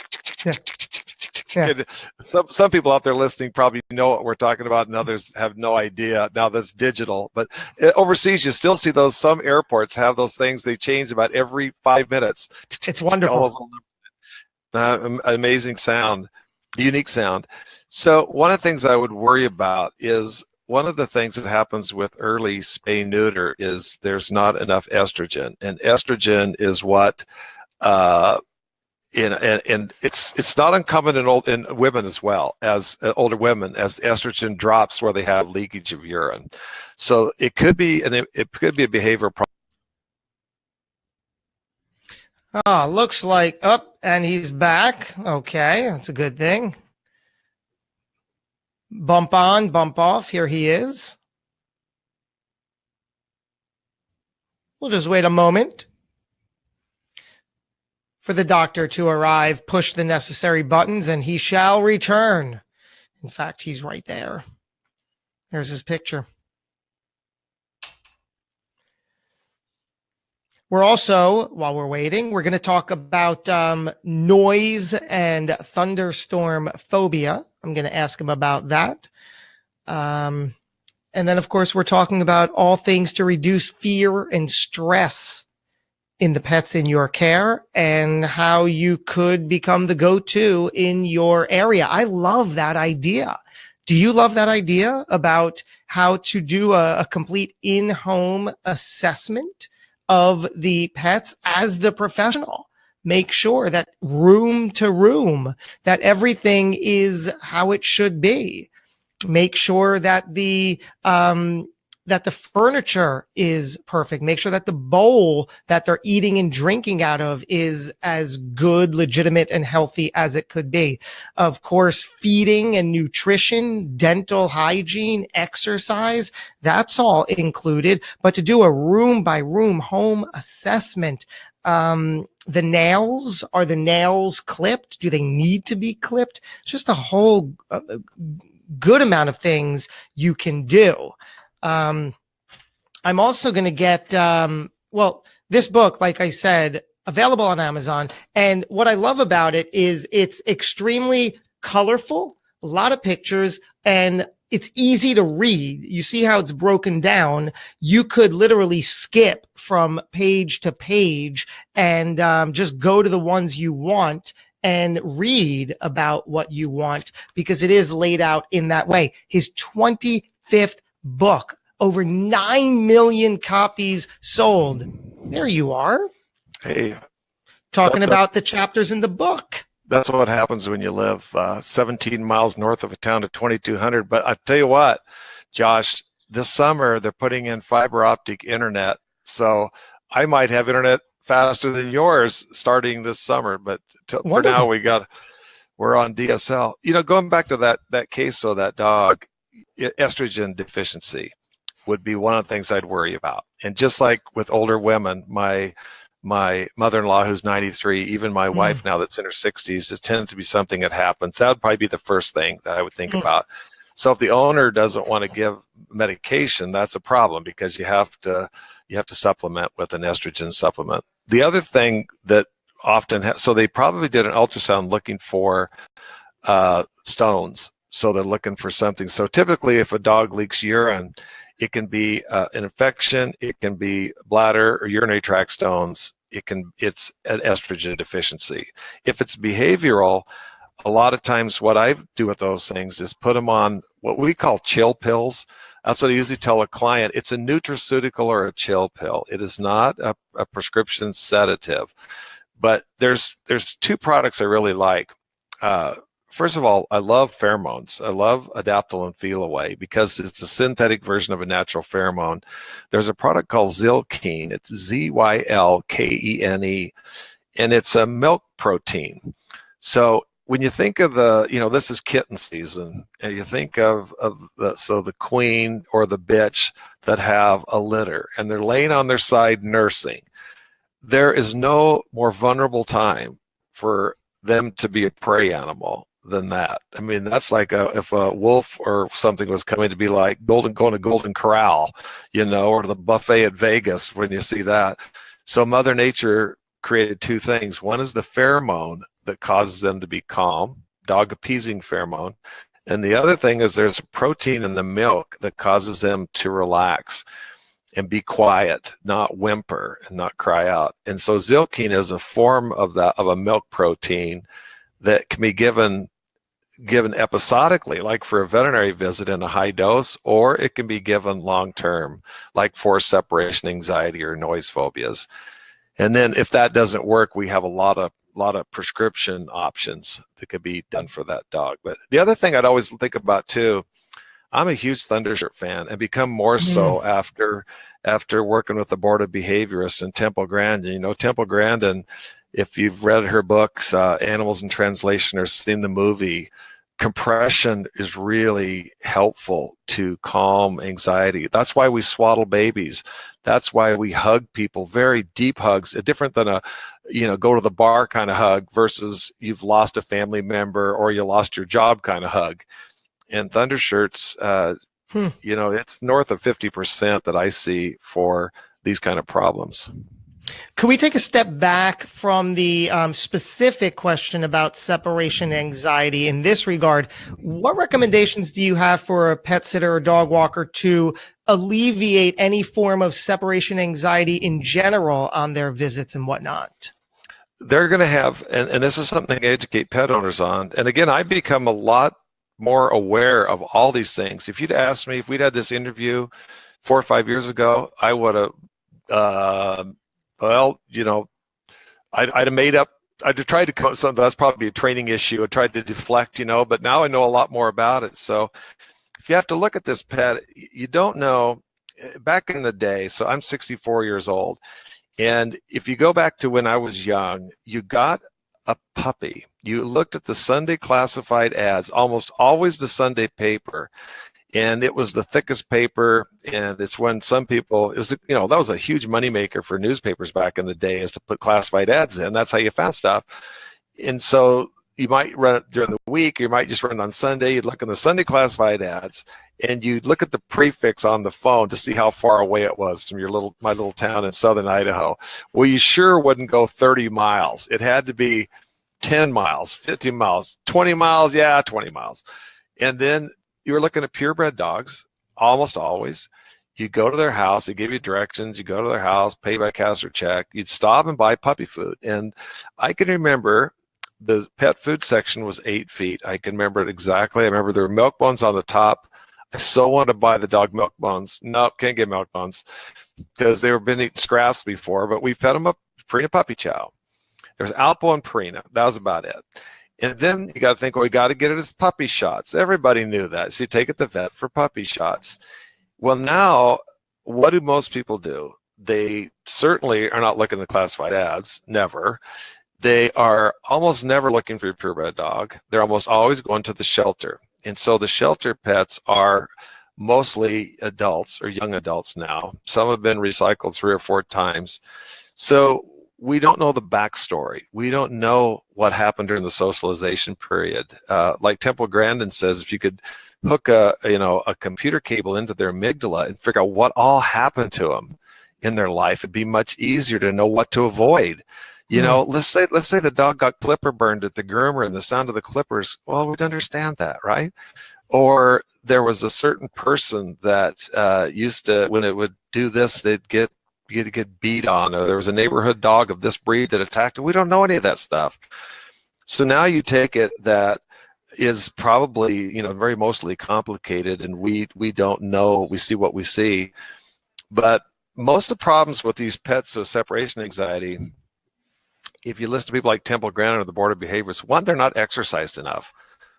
Yeah. Some people out there listening probably know what we're talking about, and others have no idea. Now that's digital, but overseas you still see those. Some airports have those things. They change about every 5 minutes. It's wonderful. Amazing sound, unique sound. So one of the things I would worry about is one of the things that happens with early spay neuter is there's not enough estrogen, and estrogen is what. And it's not uncommon in women as well as older women, as estrogen drops where they have leakage of urine. So it could be a behavioral problem. Oh, looks like and he's back. Okay, that's a good thing. Bump on, bump off. Here he is. We'll just wait a moment for the doctor to arrive, push the necessary buttons, and he shall return. In fact, he's right there. There's his picture. We're also, while we're waiting, we're going to talk about noise and thunderstorm phobia. I'm going to ask him about that. And then, of course, we're talking about all things to reduce fear and stress in the pets in your care and how you could become the go-to in your area. I love that idea. Do you love that idea about how to do a complete in-home assessment of the pets as the professional? Make sure that room to room, that everything is how it should be. Make sure that the furniture is perfect. Make sure that the bowl that they're eating and drinking out of is as good, legitimate, and healthy as it could be. Of course, feeding and nutrition, dental hygiene, exercise, that's all included. But to do a room by room home assessment, the nails, are the nails clipped? Do they need to be clipped? It's just a whole good amount of things you can do. I'm also going to get, this book, like I said, available on Amazon. And what I love about it is it's extremely colorful, a lot of pictures, and it's easy to read. You see how it's broken down. You could literally skip from page to page and just go to the ones you want and read about what you want, because it is laid out in that way. His 25th book, over 9 million copies sold. There you are. Hey, talking about the chapters in the book. That's what happens when you live 17 miles north of a town of 2,200. But I tell you what, Josh, this summer they're putting in fiber optic internet. So I might have internet faster than yours starting this summer. But for now, we're on DSL. You know, going back to that case, so that dog, estrogen deficiency would be one of the things I'd worry about. And just like with older women, my mother-in-law who's 93, even my wife now that's in her 60s, it tends to be something that happens. That would probably be the first thing that I would think about. So if the owner doesn't want to give medication, that's a problem, because you have to supplement with an estrogen supplement. The other thing that often so they probably did an ultrasound looking for stones. So they're looking for something. So typically if a dog leaks urine, it can be an infection, it can be bladder or urinary tract stones, it's an estrogen deficiency. If it's behavioral, a lot of times what I do with those things is put them on what we call chill pills. That's what I usually tell a client. It's a nutraceutical or a chill pill. It is not a prescription sedative. But there's two products I really like. First of all, I love pheromones. I love Adaptil and Feel Away because it's a synthetic version of a natural pheromone. There's a product called Zylkene. It's Zylkene, and it's a milk protein. So when you think of this is kitten season, and you think of the queen or the bitch that have a litter, and they're laying on their side nursing. There is no more vulnerable time for them to be a prey animal than that. I mean, that's like if a wolf or something was coming to be like going to Golden Corral, or the buffet at Vegas when you see that. So Mother Nature created two things. One is the pheromone that causes them to be calm, dog appeasing pheromone. And the other thing is there's a protein in the milk that causes them to relax and be quiet, not whimper and not cry out. And so Zylkene is a form of a milk protein that can be given episodically, like for a veterinary visit in a high dose, or it can be given long term, like for separation anxiety or noise phobias. And then if that doesn't work, we have a lot of prescription options that could be done for that dog. But the other thing I'd always think about too, I'm a huge Thundershirt fan, and become more so after working with the board of behaviorists in Temple Grandin. Temple Grandin, if you've read her books, Animals in Translation, or seen the movie, compression is really helpful to calm anxiety. That's why we swaddle babies. That's why we hug people, very deep hugs, different than a go to the bar kind of hug versus you've lost a family member or you lost your job kind of hug. And Thundershirts, it's north of 50% that I see for these kind of problems. Could we take a step back from the specific question about separation anxiety in this regard? What recommendations do you have for a pet sitter or dog walker to alleviate any form of separation anxiety in general on their visits and whatnot? They're going to have, and this is something I educate pet owners on. And again, I've become a lot more aware of all these things. If you'd asked me, if we'd had this interview 4 or 5 years ago, I would have, I'd have made up, I'd have tried to come up with something that's probably a training issue. I tried to deflect, but now I know a lot more about it. So if you have to look at this pet, you don't know. Back in the day, so I'm 64 years old, and if you go back to when I was young, you got a puppy. You looked at the Sunday classified ads, almost always the Sunday paper, and it was the thickest paper. And it's when some people, it was, that was a huge moneymaker for newspapers back in the day, is to put classified ads in. That's how you found stuff. And so you might run it during the week, or you might just run it on Sunday. You'd look in the Sunday classified ads, and you'd look at the prefix on the phone to see how far away it was from my little town in southern Idaho. Well, you sure wouldn't go 30 miles. It had to be 10 miles, 15 miles, 20 miles. Yeah, 20 miles. And then you were looking at purebred dogs, almost always. You go to their house, they give you directions, you go to their house, pay by cash or check. You'd stop and buy puppy food. And I can remember the pet food section was 8 feet. I can remember it exactly. I remember there were milk bones on the top. I so wanted to buy the dog milk bones. No, can't get milk bones because they were been eating scraps before, but we fed them up Purina puppy chow. There was Alpo and Purina. That was about it. And then you got to think, well, we got to get it as puppy shots. Everybody knew that. So you take it to the vet for puppy shots. Well, now, what do most people do? They certainly are not looking at the classified ads, never. They are almost never looking for your purebred dog. They're almost always going to the shelter. And so the shelter pets are mostly adults or young adults now. Some have been recycled 3 or 4 times. So we don't know the backstory. We don't know what happened during the socialization period. Like Temple Grandin says, if you could hook a computer cable into their amygdala and figure out what all happened to them in their life, it'd be much easier to know what to avoid. Let's say the dog got clipper burned at the groomer and the sound of the clippers. Well, we'd understand that, right? Or there was a certain person that used to, when it would do this, they'd get beat on, or there was a neighborhood dog of this breed that attacked it. We don't know any of that stuff. So now you take it that is probably, very mostly complicated, and we don't know. We see what we see. But most of the problems with these pets with separation anxiety if you listen to people like Temple Grandin or the Board of Behaviorists, one, they're not exercised enough.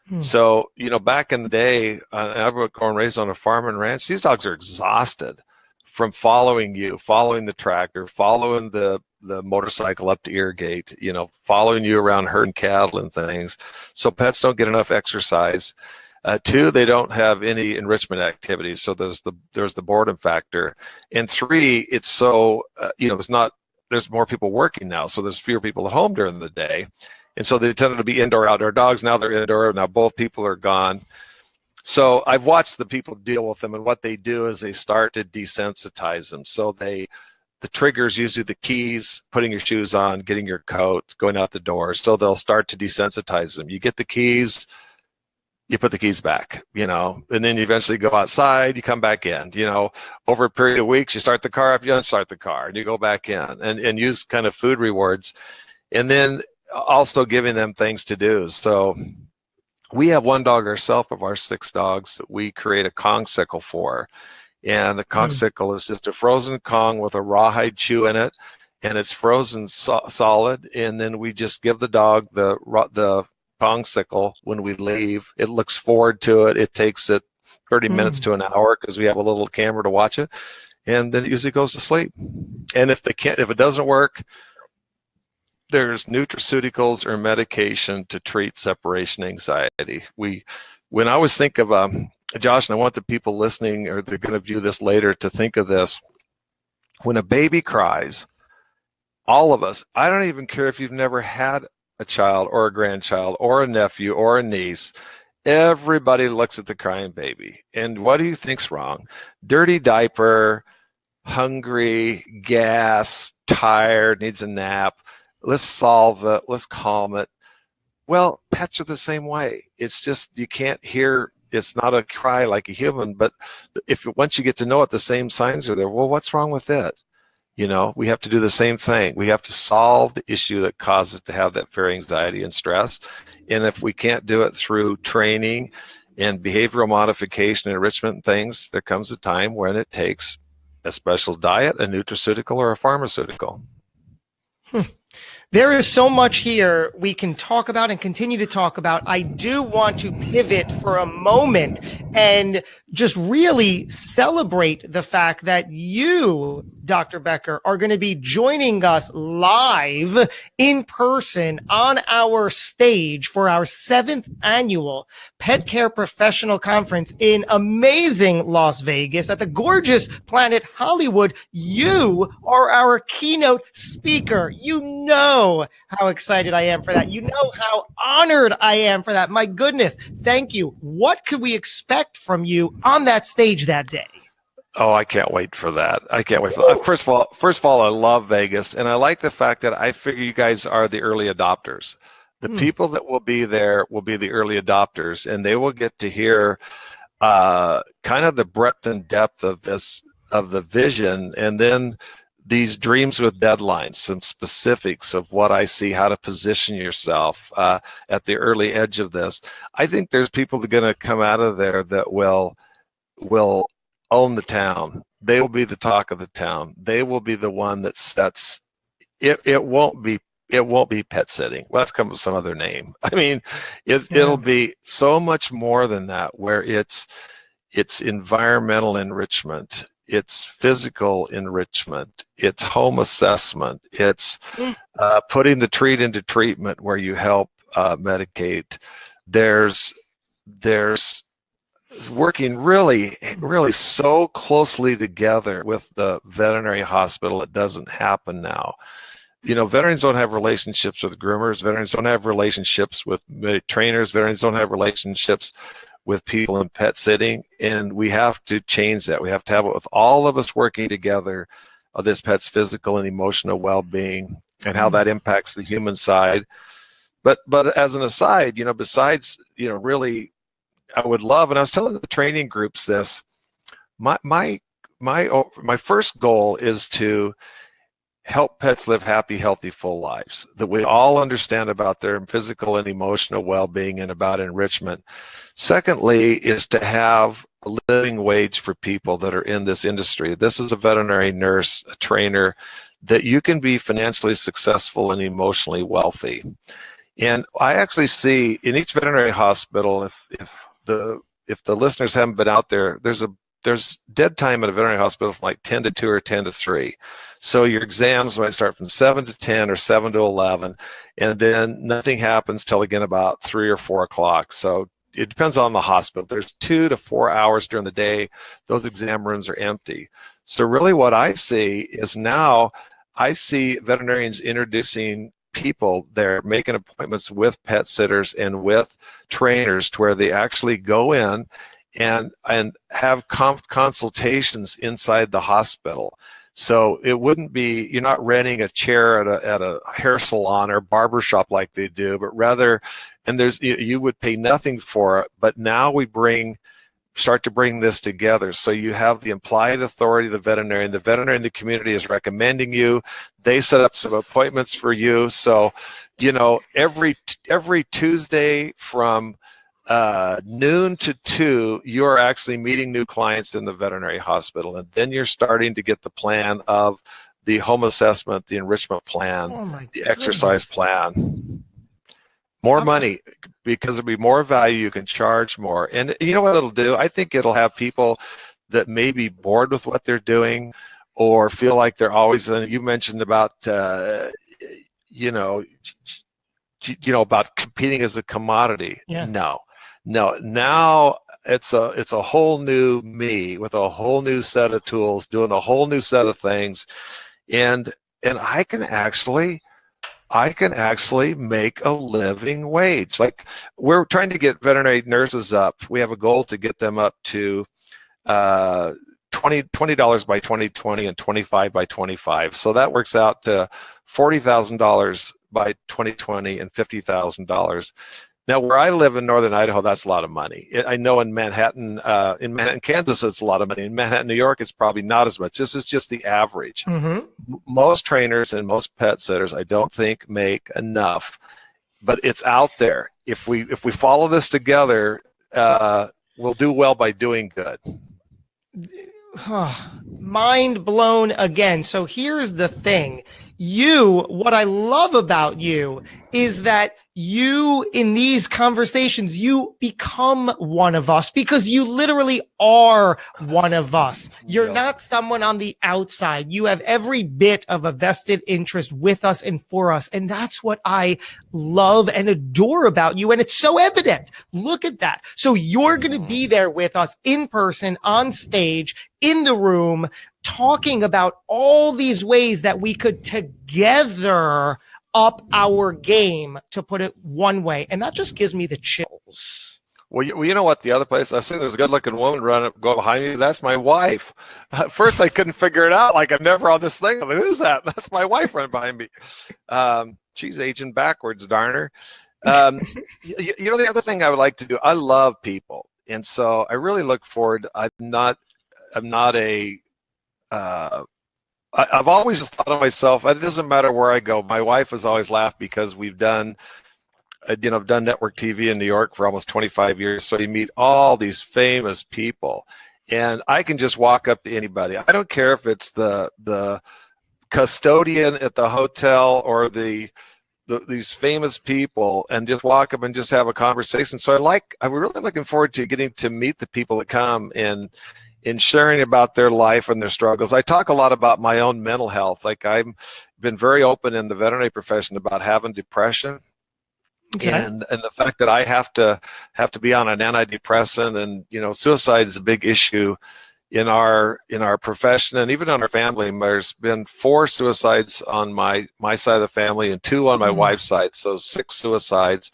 Hmm. So, back in the day, I was born and raised on a farm and ranch. These dogs are exhausted from following you, following the tractor, following the motorcycle up to irrigate, following you around herding cattle and things. So pets don't get enough exercise. Two, they don't have any enrichment activities. So there's the boredom factor. And three, it's so, there's more people working now. So there's fewer people at home during the day. And so they tended to be indoor, outdoor dogs. Now they're indoor. Now both people are gone. So I've watched the people deal with them, and what they do is they start to desensitize them. So the triggers, usually the keys, putting your shoes on, getting your coat, going out the door. So they'll start to desensitize them. You get the keys, you put the keys back, and then you eventually go outside, you come back in, over a period of weeks, you start the car up, you unstart the car, and you go back in and use kind of food rewards. And then also giving them things to do. So we have one dog ourselves of our 6 dogs that we create a Kong sickle for. And the Kong sickle is just a frozen Kong with a rawhide chew in it, and it's frozen solid. And then we just give the dog the Kong sickle when we leave. It looks forward to it. It takes it 30 minutes to an hour because we have a little camera to watch it. And then it usually goes to sleep. And if it doesn't work, there's nutraceuticals or medication to treat separation anxiety. When I always think of Josh, and I want the people listening, or they're going to view this later, to think of this. When a baby cries, all of us, I don't even care if you've never had a child or a grandchild or a nephew or a niece, everybody looks at the crying baby. And what do you think's wrong? Dirty diaper, hungry, gas, tired, needs a nap. Let's solve it. Let's calm it. Well, pets are the same way. It's just you can't hear. It's not a cry like a human, but once you get to know it, the same signs are there. Well, what's wrong with it? We have to do the same thing. We have to solve the issue that causes it to have that fear, anxiety, and stress. And if we can't do it through training and behavioral modification, enrichment, and things, there comes a time when it takes a special diet, a nutraceutical, or a pharmaceutical. There is so much here we can talk about and continue to talk about. I do want to pivot for a moment and just really celebrate the fact that you, Dr. Becker, are going to be joining us live in person on our stage for our 7th annual Pet Care Professional Conference in amazing Las Vegas at the gorgeous Planet Hollywood. You are our keynote speaker. You know how excited I am for that. You know how honored I am for that. My goodness. Thank you. What could we expect from you on that stage that day? Oh, I can't wait for that. I can't wait for that. First of all, I love Vegas, and I like the fact that I figure you guys are the early adopters. The people that will be there will be the early adopters, and they will get to hear kind of the breadth and depth of the vision, and then these dreams with deadlines, some specifics of what I see, how to position yourself at the early edge of this. I think there's people that are going to come out of there that will own the town. They will be the talk of the town. They will be the one that sets it. It won't be pet sitting. We'll have to come up with some other name. I mean, it'll be so much more than that, where it's environmental enrichment, it's physical enrichment, it's home assessment, it's putting the treat into treatment where you help medicate. There's working really, really so closely together with the veterinary hospital. It doesn't happen now. Veterans don't have relationships with groomers. Veterans don't have relationships with trainers. Veterans don't have relationships with people in pet sitting, and we have to change that. We have to have it with all of us working together of this pet's physical and emotional well-being and how that impacts the human side. But as an aside, besides, really, I would love, and I was telling the training groups this, my first goal is to help pets live happy, healthy, full lives, that we all understand about their physical and emotional well-being and about enrichment. Secondly, is to have a living wage for people that are in this industry. This is a veterinary nurse, a trainer that you can be financially successful and emotionally wealthy. And I actually see in each veterinary hospital, if the listeners haven't been out there, there's dead time at a veterinary hospital from like 10 to 2 or 10 to 3. So your exams might start from 7 to 10 or 7 to 11, and then nothing happens till again about 3 or 4 o'clock. So it depends on the hospital. There's 2 to 4 hours during the day. Those exam rooms are empty. So really what I see is now I see veterinarians introducing people. They're making appointments with pet sitters and with trainers to where they actually go in and have consultations inside the hospital. So it wouldn't be, you're not renting a chair at a hair salon or barber shop like they do, but rather, and you would pay nothing for it, but now we start to bring this together. So you have the implied authority of the veterinarian in the community is recommending you. They set up some appointments for you. So, every Tuesday from noon to 2, you're actually meeting new clients in the veterinary hospital. And then you're starting to get the plan of the home assessment, the enrichment plan, the exercise plan. More money, because there'll be more value, you can charge more. And you know what it'll do? I think it'll have people that may be bored with what they're doing or feel like they're always, you mentioned about, about competing as a commodity. Yeah. No, now it's a whole new me with a whole new set of tools, doing a whole new set of things. And I can actually make a living wage. Like, we're trying to get veterinary nurses up. We have a goal to get them up to $20 by 2020 and $25 by 25. So that works out to $40,000 by 2020 and $50,000. Now, where I live in northern Idaho, that's a lot of money. I know in Manhattan, Kansas, it's a lot of money. In Manhattan, New York, it's probably not as much. This is just the average. Mm-hmm. Most trainers and most pet sitters, I don't think, make enough, but it's out there. If we follow this together, we'll do well by doing good. Mind blown again. So here's the thing. What I love about you is that you, in these conversations, you become one of us because you literally are one of us. You're not someone on the outside. You have every bit of a vested interest with us and for us. And that's what I love and adore about you. And it's so evident. Look at that. So you're going to be there with us in person, on stage, in the room, talking about all these ways that we could together up our game, to put it one way. And that just gives me the chills. Well, you know what? The other place, I see there's a good-looking woman go behind me. That's my wife. At first, I couldn't figure it out. Like, I'm never on this thing. I'm like, who's that? That's my wife running behind me. She's aging backwards, darn her. The other thing I would like to do, I love people. And so I really look forward. I've always just thought of myself, it doesn't matter where I go. My wife has always laughed because I've done network TV in New York for almost 25 years. So you meet all these famous people, and I can just walk up to anybody. I don't care if it's the custodian at the hotel or these famous people, and just walk up and just have a conversation. So I'm really looking forward to getting to meet the people that come and sharing about their life and their struggles. I talk a lot about my own mental health. Like, I've been very open in the veterinary profession about having depression. Okay. And the fact that I have to be on an antidepressant, and suicide is a big issue in our profession and even on our family. There's been 4 suicides on my side of the family and 2 on my wife's side, so 6 suicides.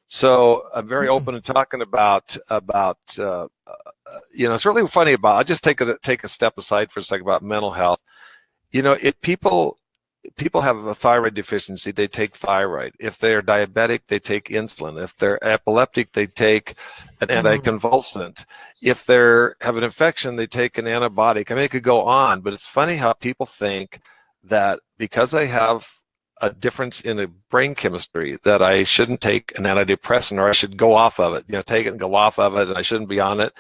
So I'm very open to talking about it's really funny I'll just take a step aside for a second about mental health. If people have a thyroid deficiency, they take thyroid. If they're diabetic, they take insulin. If they're epileptic, they take an anticonvulsant. If they have an infection, they take an antibiotic. I mean, it could go on, but it's funny how people think that because I have a difference in the brain chemistry that I shouldn't take an antidepressant, or I should go off of it, take it and go off of it, and I shouldn't be on it.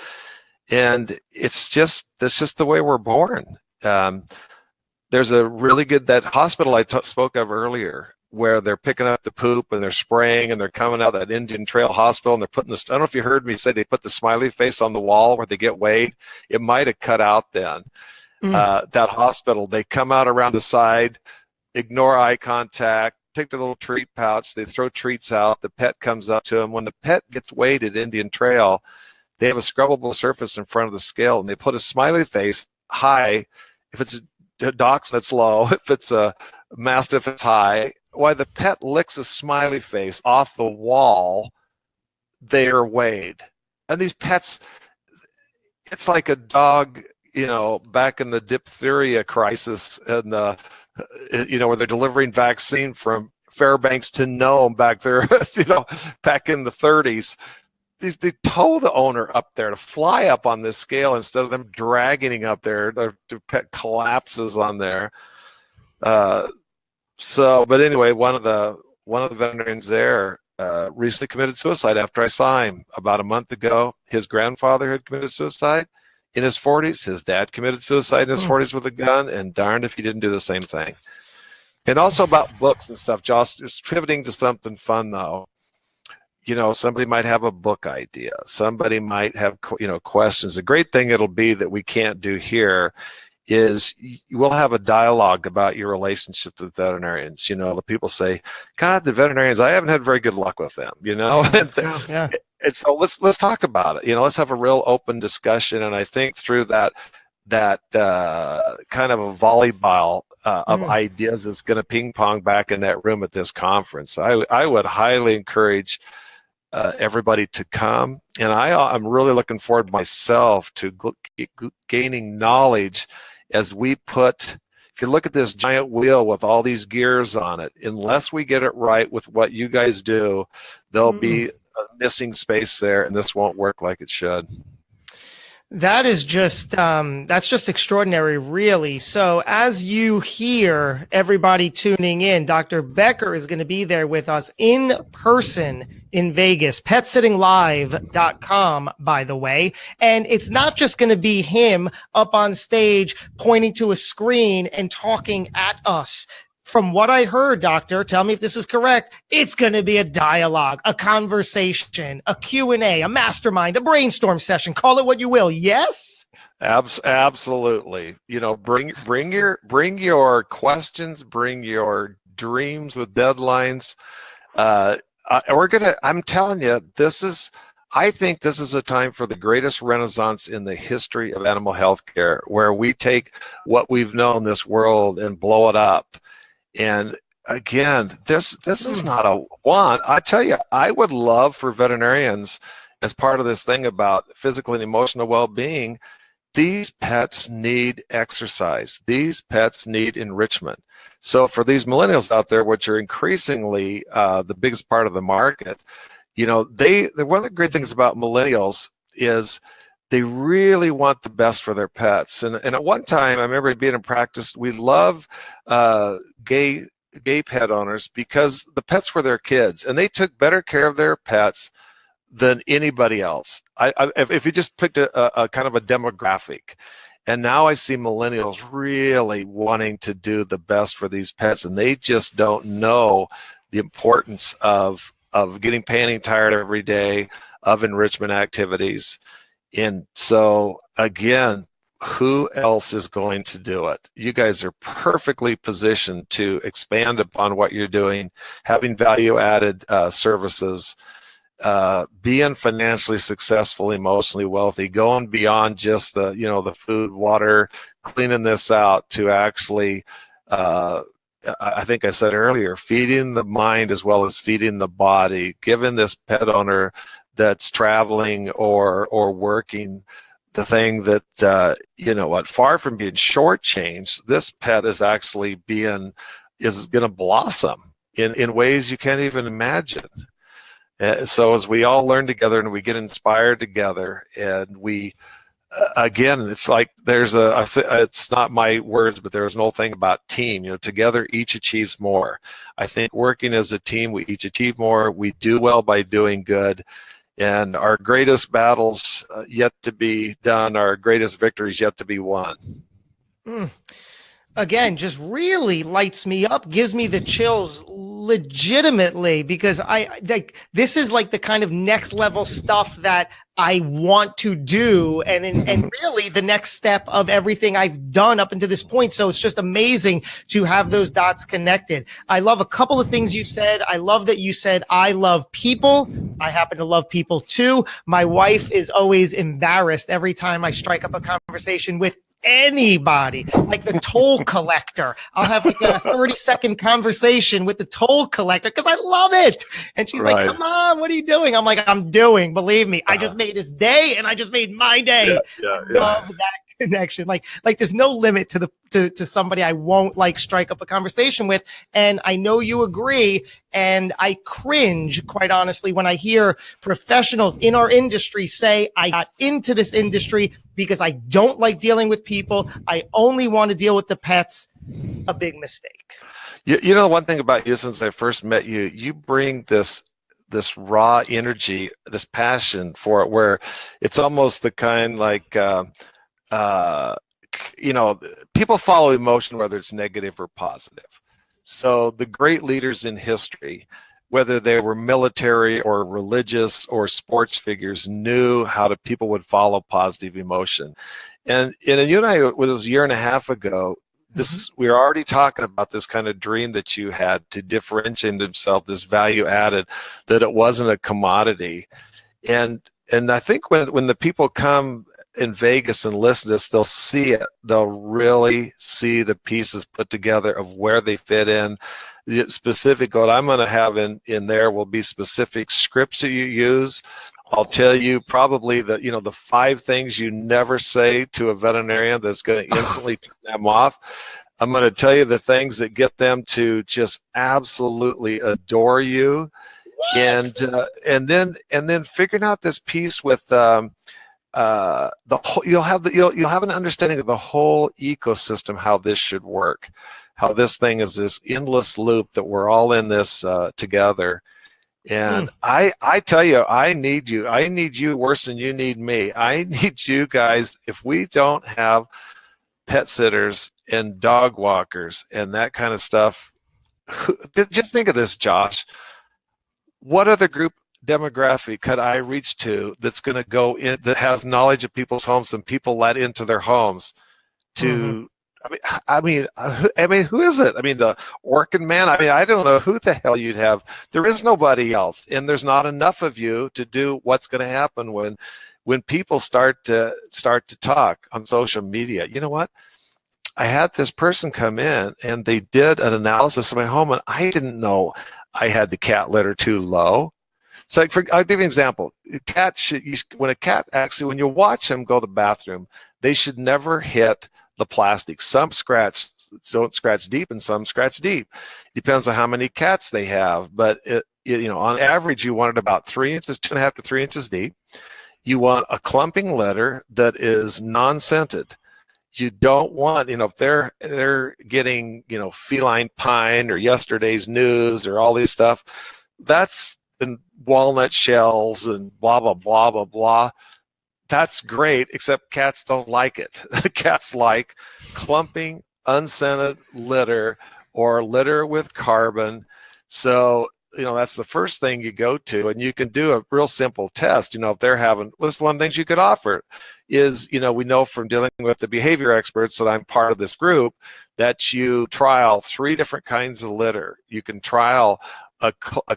And that's just the way we're born. there's a really good, that hospital I spoke of earlier, where they're picking up the poop and they're spraying and they're coming out of that Indian Trail Hospital and they're putting this, I don't know if you heard me say they put the smiley face on the wall where they get weighed. It might have cut out then. That hospital, they come out around the side, ignore eye contact, take their little treat pouch, they throw treats out, the pet comes up to them. When the pet gets weighed at Indian Trail, they have a scrubbable surface in front of the scale and they put a smiley face high. If it's a dachshund, it's low. If it's a mastiff, it's high. Why the pet licks a smiley face off the wall, they are weighed. And these pets, it's like a dog, back in the diphtheria crisis and where they're delivering vaccine from Fairbanks to Nome back there, back in the 30s. They tow the owner up there to fly up on this scale instead of them dragging him up there. The pet collapses on there. But anyway, one of the veterinarians there recently committed suicide after I saw him about a month ago. His grandfather had committed suicide in his 40s. His dad committed suicide in his 40s with a gun, and darned if he didn't do the same thing. And also about books and stuff, Josh, just pivoting to something fun though. Somebody might have a book idea. Somebody might have, questions. The great thing it'll be that we can't do here is we'll have a dialogue about your relationship with veterinarians. The people say, God, the veterinarians, I haven't had very good luck with them, Yeah. And so let's talk about it. Let's have a real open discussion. And I think through that kind of a volleyball of ideas is going to ping pong back in that room at this conference. I would highly encourage everybody to come. And I'm really looking forward myself to gaining knowledge as we put, if you look at this giant wheel with all these gears on it, unless we get it right with what you guys do, there'll be a missing space there and this won't work like it should. That is just that's just extraordinary, really. So as you hear everybody tuning in, Dr. Becker is going to be there with us in person in Vegas, petsittinglive.com, by the way. And it's not just going to be him up on stage pointing to a screen and talking at us. From what I heard, doctor, tell me if this is correct, it's going to be a dialogue, a conversation, a Q&A, a mastermind, a brainstorm session, call it what you will. Yes? Absolutely. Bring your questions, bring your dreams with deadlines. I'm telling you, I think this is a time for the greatest renaissance in the history of animal health care, where we take what we've known in this world and blow it up. And again, this is not a want. I tell you, I would love for veterinarians, as part of this thing about physical and emotional well-being, these pets need exercise. These pets need enrichment. So for these millennials out there, which are increasingly the biggest part of the market, one of the great things about millennials is they really want the best for their pets. And at one time, I remember being in practice, we love gay pet owners because the pets were their kids, and they took better care of their pets than anybody else. If you just picked a kind of a demographic. And now I see millennials really wanting to do the best for these pets, and they just don't know the importance of getting panting tired every day, of enrichment activities. And so, again, who else is going to do it? You guys are perfectly positioned to expand upon what you're doing, having value-added services, being financially successful, emotionally wealthy, going beyond just the food, water, cleaning this out to actually, I think I said earlier, feeding the mind as well as feeding the body, giving this pet owner that's traveling or working the thing that, far from being shortchanged, this pet is actually is going to blossom in ways you can't even imagine. So as we all learn together and we get inspired together, and we, again, it's like it's not my words, but there's an old thing about team, together each achieves more. I think working as a team, we each achieve more. We do well by doing good. And our greatest battles yet to be done, our greatest victories yet to be won. again, just really lights me up, gives me the chills legitimately, because I like, this is like the kind of next level stuff that I want to do, and really the next step of everything I've done up until this point. So it's just amazing to have those dots connected. I love a couple of things you said. I love that you said, I love people. I happen to love people too. My wife is always embarrassed every time I strike up a conversation with anybody, like the toll collector. I'll have like a 30-second conversation with the toll collector because I love it. And she's like, come on, what are you doing? I'm like, I'm doing, believe me, I just made his day and I just made my day. Love that connection. Like there's no limit to to somebody I won't like strike up a conversation with. And I know you agree. And I cringe, quite honestly, when I hear professionals in our industry say, I got into this industry because I don't like dealing with people. I only want to deal with the pets. A big mistake. You know, one thing about you since I first met you, you bring this raw energy, this passion for it, where it's almost the kind like, you know, people follow emotion, whether it's negative or positive. So the great leaders in history, whether they were military or religious or sports figures, knew how people would follow positive emotion. And you and I, it was a year and a half ago, we were already talking about this kind of dream that you had to differentiate himself, this value added, that it wasn't a commodity. And I think when the people come in Vegas and listen to this, they'll see it. They'll really see the pieces put together of where they fit in. The specific, what I'm going to have in there will be specific scripts that you use. I'll tell you probably the 5 things you never say to a veterinarian that's going to instantly turn them off. I'm going to tell you the things that get them to just absolutely adore you. What? And then figuring out this piece with the whole, you'll have an understanding of the whole ecosystem, how this should work, how this thing is this endless loop that we're all in this together. And I tell you, I need you worse than you need me. I need you guys. If we don't have pet sitters and dog walkers and that kind of stuff, just think of this, Josh. What other group demographic could I reach to that's going to go in, that has knowledge of people's homes and people let into their homes to I mean, who is it? I mean, the Orkin man. I mean, I don't know who the hell you'd have. There is nobody else, and there's not enough of you to do what's going to happen when people start to talk on social media. You know what? I had this person come in, and they did an analysis of my home, and I didn't know I had the cat litter too low. So I'll give you an example. When you watch them go to the bathroom, they should never hit the plastic. Some don't scratch deep and some scratch deep. Depends on how many cats they have. But on average, you want it about 3 inches, 2.5 to 3 inches deep. You want a clumping litter that is non-scented. You don't want, if they're getting, feline pine or yesterday's news or all these stuff, that's been walnut shells and blah, blah, blah, blah, blah. That's great, except cats don't like it. Cats like clumping, unscented litter or litter with carbon. So, that's the first thing you go to, and you can do a real simple test. If they're having, this one of the things you could offer is, we know from dealing with the behavior experts that I'm part of this group, that you trial 3 different kinds of litter. You can trial a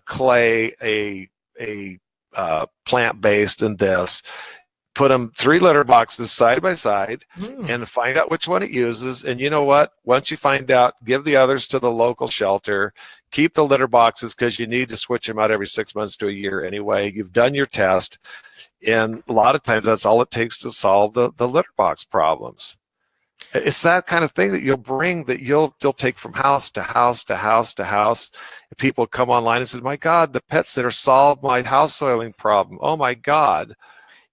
clay, a plant-based, and this. Put them 3 litter boxes side by side and find out which one it uses. And you know what? Once you find out, give the others to the local shelter. Keep the litter boxes because you need to switch them out every 6 months to a year anyway. You've done your test. And a lot of times that's all it takes to solve the litter box problems. It's that kind of thing that you'll bring, that you'll take from house to house to house to house. And people come online and say, my God, the pet sitter solved my house soiling problem. Oh my God.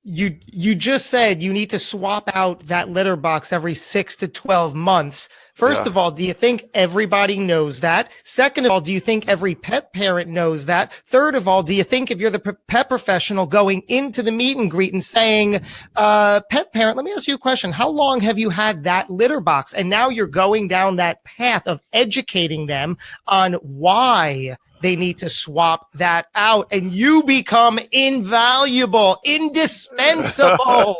you just said you need to swap out that litter box every 6 to 12 months. First of all, do you think everybody knows that? Second of all, do you think every pet parent knows that? Third of all, do you think if you're the pet professional going into the meet and greet and saying, pet parent, let me ask you a question. How long have you had that litter box? And now you're going down that path of educating them on why they need to swap that out, and you become invaluable, indispensable.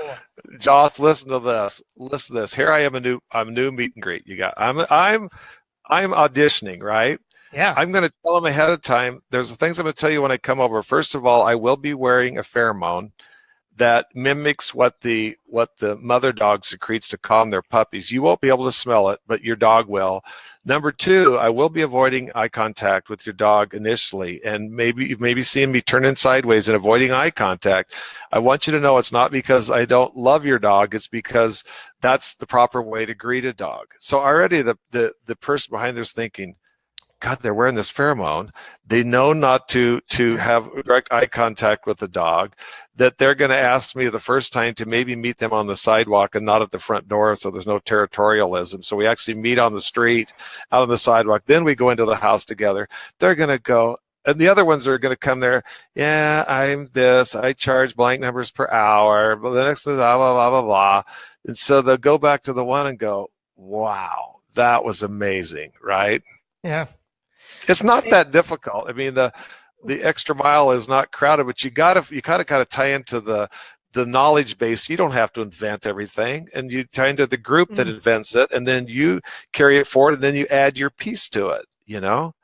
Josh, listen to this. Listen to this. Here I am, I'm a new meet and greet. I'm auditioning, right? Yeah. I'm going to tell them ahead of time. There's the things I'm going to tell you when I come over. First of all, I will be wearing a pheromone that mimics what the mother dog secretes to calm their puppies. You won't be able to smell it, but your dog will. Number two, I will be avoiding eye contact with your dog initially, and maybe seeing me turning sideways and avoiding eye contact. I want you to know it's not because I don't love your dog. It's because that's the proper way to greet a dog. So already the person behind there's thinking, God, they're wearing this pheromone. They know not to have direct eye contact with the dog, that they're going to ask me the first time to maybe meet them on the sidewalk and not at the front door, so there's no territorialism. So we actually meet on the street, out on the sidewalk. Then we go into the house together. They're going to go, and the other ones are going to come there. Yeah, I'm this. I charge blank numbers per hour. But the next is blah, blah, blah, blah, blah. And so they'll go back to the one and go, wow, that was amazing, right? Yeah. It's not that difficult. I mean, the extra mile is not crowded, but you kind of tie into the knowledge base. You don't have to invent everything, and you tie into the group that invents it, and then you carry it forward, and then you add your piece to it. You know.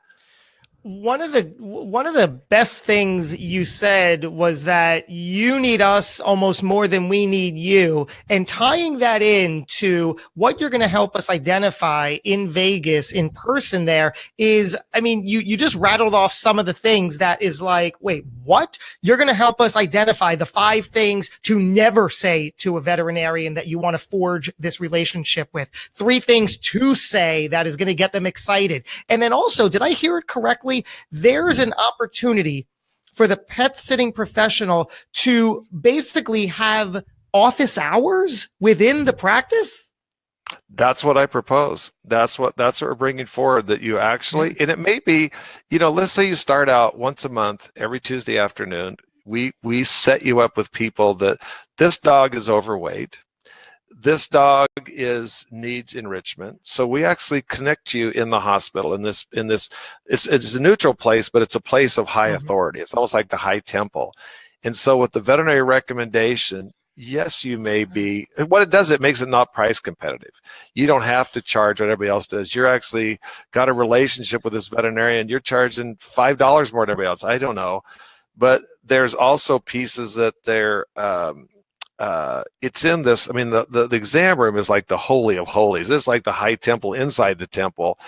One of the best things you said was that you need us almost more than we need you, and tying that into what you're going to help us identify in Vegas in person there is, I mean, you just rattled off some of the things that is like, wait, what? You're going to help us identify the 5 things to never say to a veterinarian that you want to forge this relationship with, 3 things to say that is going to get them excited. And then also, did I hear it correctly? There's an opportunity for the pet sitting professional to basically have office hours within the practice. That's what I propose. That's what we're bringing forward, that you actually, and it may be, let's say you start out once a month, every Tuesday afternoon. We set you up with people that this dog is overweight. This dog needs enrichment. So we actually connect you in the hospital in this, it's a neutral place, but it's a place of high authority. It's almost like the high temple. And so with the veterinary recommendation, yes, you may be, what it does, it makes it not price competitive. You don't have to charge what everybody else does. You're actually got a relationship with this veterinarian. You're charging $5 more than everybody else. I don't know. But there's also pieces that they're, it's in this, I mean, the exam room is like the holy of holies. It's like the high temple inside the temple,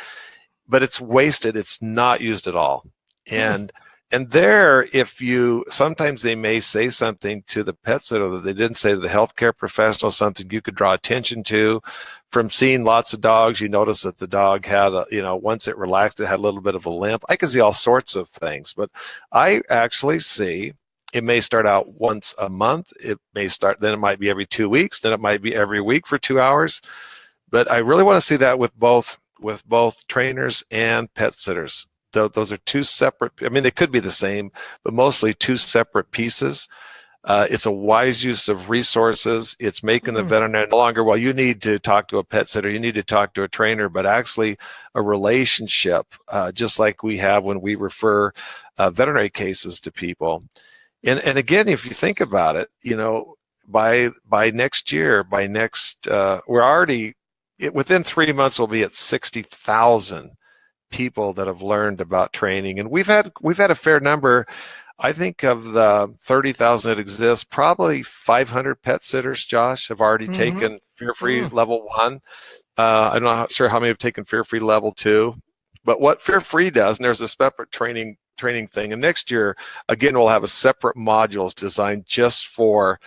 but it's wasted. It's not used at all. And there, sometimes they may say something to the pet sitter that they didn't say to the healthcare professional, something you could draw attention to. From seeing lots of dogs, you notice that the dog had, once it relaxed, it had a little bit of a limp. I can see all sorts of things, but I actually see, it may start out once a month. Then it might be every 2 weeks. Then it might be every week for 2 hours. But I really want to see that with both trainers and pet sitters. Those are 2 separate, I mean, they could be the same, but mostly 2 separate pieces. It's a wise use of resources. It's making the veterinarian no longer, well, you need to talk to a pet sitter, you need to talk to a trainer, but actually a relationship, just like we have when we refer veterinary cases to people. And again, if you think about it, by next year, we're already, within 3 months, we'll be at 60,000 people that have learned about training. And we've had a fair number. I think of the 30,000 that exist, probably 500 pet sitters, Josh, have already taken Fear-Free Level 1. I'm not sure how many have taken Fear-Free Level 2. But what Fear-Free does, and there's a separate training thing, and next year again we'll have a separate modules designed just for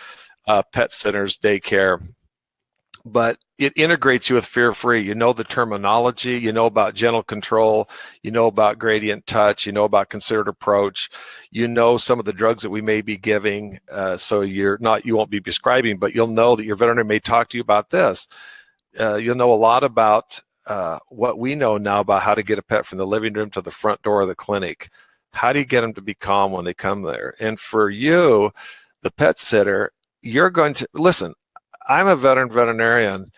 pet sitters, daycare. but it integrates you with fear-free. You know the terminology, you know about gentle control, you know about gradient touch, you know about considered approach, you know some of the drugs that we may be giving, so you won't be prescribing, but you'll know that your veterinarian may talk to you about this. You'll know a lot about what we know now about how to get a pet from the living room to the front door of the clinic. How do you get them to be calm when they come there? And for you, the pet sitter, you're going to, listen, I'm a veterinarian,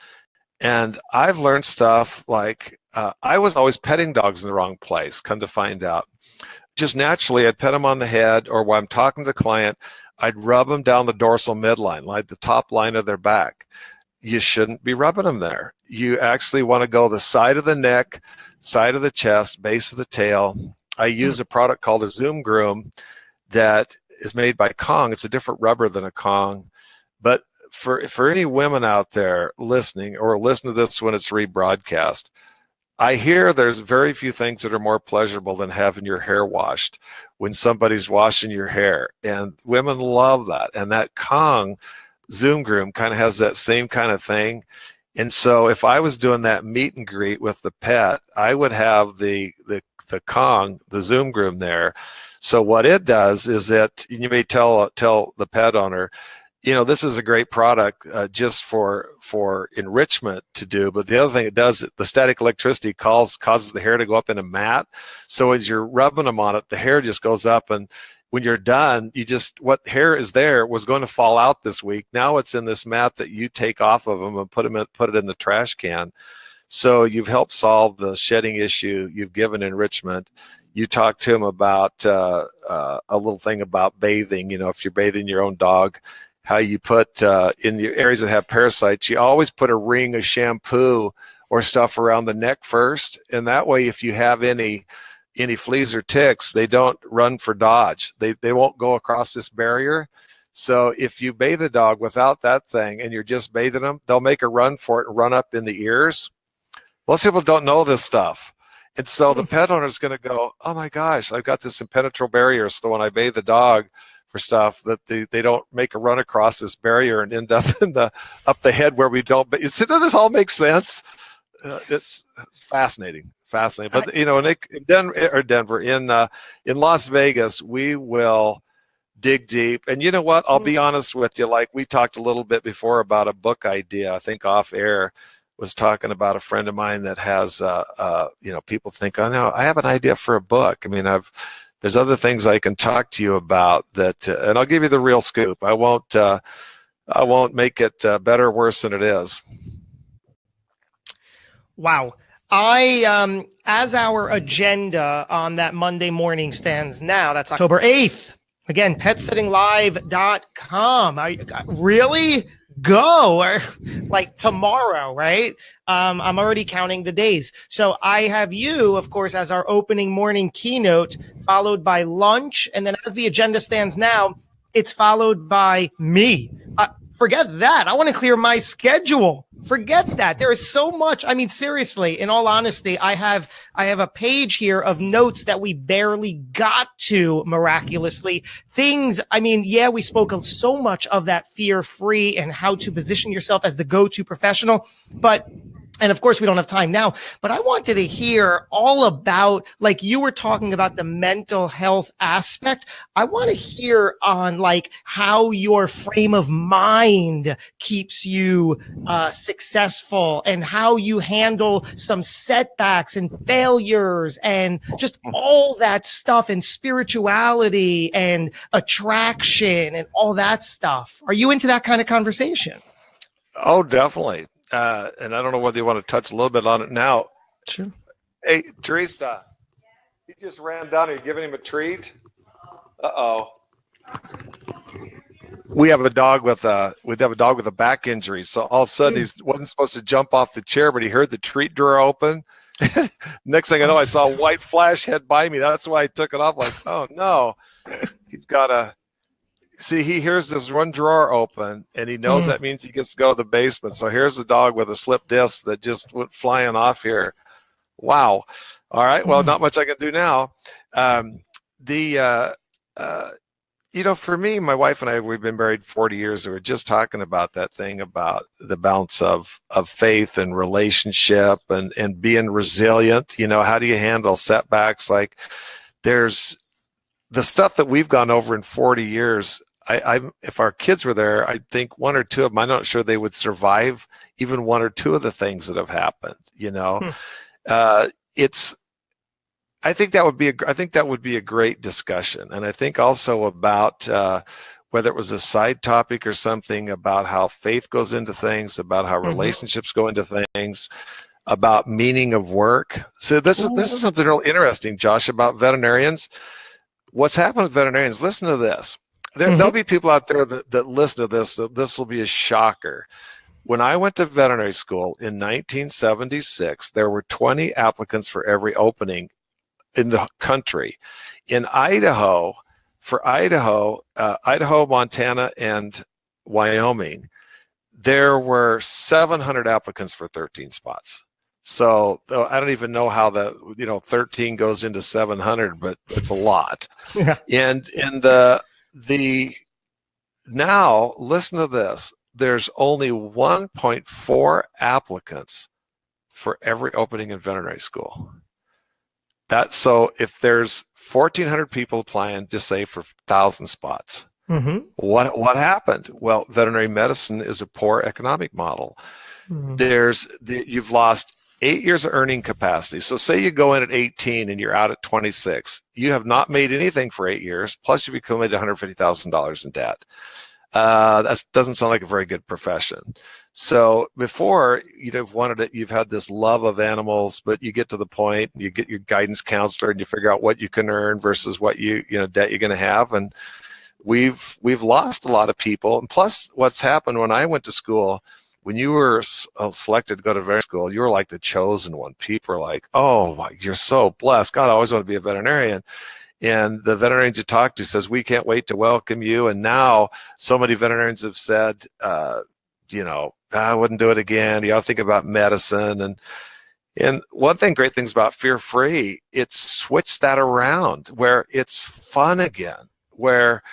and I've learned stuff like I was always petting dogs in the wrong place, come to find out. Just naturally, I'd pet them on the head, or while I'm talking to the client, I'd rub them down the dorsal midline, like the top line of their back. You shouldn't be rubbing them there. You actually want to go the side of the neck, side of the chest, base of the tail. I use a product called a Zoom Groom that is made by Kong. It's a different rubber than a Kong, but for any women out there listening, or listen to this when it's rebroadcast, I hear there's very few things that are more pleasurable than having your hair washed when somebody's washing your hair, and women love that. And that Kong Zoom Groom kind of has that same kind of thing. And so if I was doing that meet and greet with the pet, I would have the Kong, the Zoom Groom there. So what it does is that you may tell the pet owner, this is a great product just for enrichment to do. But the other thing it does, the static electricity causes the hair to go up in a mat. So as you're rubbing them on it, the hair just goes up. And when you're done, what hair is there was going to fall out this week. Now it's in this mat that you take off of them and put it in the trash can. So you've helped solve the shedding issue. You've given enrichment. You talk to them about a little thing about bathing. If you're bathing your own dog, how you put in the areas that have parasites, you always put a ring of shampoo or stuff around the neck first. And that way, if you have any fleas or ticks, they don't run for dodge. They won't go across this barrier. So if you bathe a dog without that thing and you're just bathing them, they'll make a run for it and run up in the ears. Most people don't know this stuff. And so the pet owner is going to go, oh my gosh, I've got this impenetrable barrier. So when I bathe the dog for stuff, that they don't make a run across this barrier and end up up the head where we don't. But does this all make sense? It's fascinating. But in Denver, in Las Vegas, we will dig deep. And you know what? I'll be honest with you. Like we talked a little bit before about a book idea. I think off air was talking about a friend of mine that has, people think, oh no, I have an idea for a book. I mean, there's other things I can talk to you about that, and I'll give you the real scoop. I won't make it better or worse than it is. Wow. As our agenda on that Monday morning stands now, that's October 8th. Again, petsittinglive.com. Really? Go, or like tomorrow, right? I'm already counting the days. So I have you, of course, as our opening morning keynote, followed by lunch. And then as the agenda stands now, it's followed by me. Forget that. I want to clear my schedule. Forget that. There is so much. I mean, seriously, in all honesty, I have a page here of notes that we barely got to miraculously. Things, I mean, yeah, we spoke so much of that fear-free and how to position yourself as the go-to professional, and of course, we don't have time now, but I wanted to hear all about, like you were talking about the mental health aspect. I want to hear on like how your frame of mind keeps you successful, and how you handle some setbacks and failures and just all that stuff, and spirituality and attraction and all that stuff. Are you into that kind of conversation? Oh, definitely. And I don't know whether you want to touch a little bit on it now. Sure. Hey, Teresa, he just ran down. Are you giving him a treat? Uh-oh. We have a dog with a back injury. So all of a sudden he wasn't supposed to jump off the chair, but he heard the treat drawer open. Next thing I know, I saw a white flash head by me. That's why I took it off. Like, oh no, he's got a. See, he hears this one drawer open, and he knows that means he gets to go to the basement. So here's the dog with a slip disc that just went flying off here. Wow. All right. Well, not much I can do now. For me, my wife and I, we've been married 40 years. And we're just talking about that thing about the balance of faith and relationship and being resilient. How do you handle setbacks? Like there's the stuff that we've gone over in 40 years. If our kids were there, I think one or two of them, I'm not sure they would survive even one or two of the things that have happened. It's I think that would be a great discussion, and I think also about whether it was a side topic or something about how faith goes into things, about how relationships go into things, about meaning of work. So this is something real interesting, Josh, about veterinarians. What's happened with veterinarians? Listen to this. There'll be people out there that listen to this. This will be a shocker. When I went to veterinary school in 1976, there were 20 applicants for every opening in the country. In Idaho, Idaho, Montana, and Wyoming, there were 700 applicants for 13 spots. So I don't even know how 13 goes into 700, but it's a lot. Yeah. And now listen to this. There's only 1.4 applicants for every opening in veterinary school. So if there's 1,400 people applying, just say for 1,000 spots, what happened? Well, veterinary medicine is a poor economic model. You've lost 8 years of earning capacity. So say you go in at 18 and you're out at 26. You have not made anything for 8 years. Plus you've accumulated $150,000 in debt. That doesn't sound like a very good profession. So before you've had this love of animals, but you get to the point, you get your guidance counselor and you figure out what you can earn versus what debt you're going to have. And we've lost a lot of people. And plus what's happened when I went to school, when you were selected to go to veterinary school, you were like the chosen one. People are like, oh, you're so blessed. God, I always want to be a veterinarian. And the veterinarians you talk to says, we can't wait to welcome you. And now so many veterinarians have said, I wouldn't do it again. You ought to think about medicine. And one thing, great things about Fear Free, it's switched that around where it's fun again, where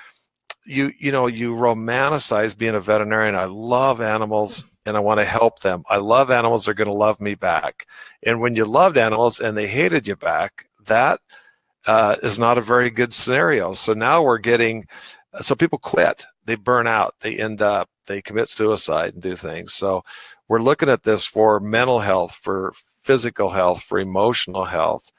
you romanticize being a veterinarian. I love animals and I want to help them. I love animals. They're going to love me back. And when you loved animals and they hated you back, that is not a very good scenario. So now so people quit, they burn out, they commit suicide and do things. So we're looking at this for mental health, for physical health, for emotional health.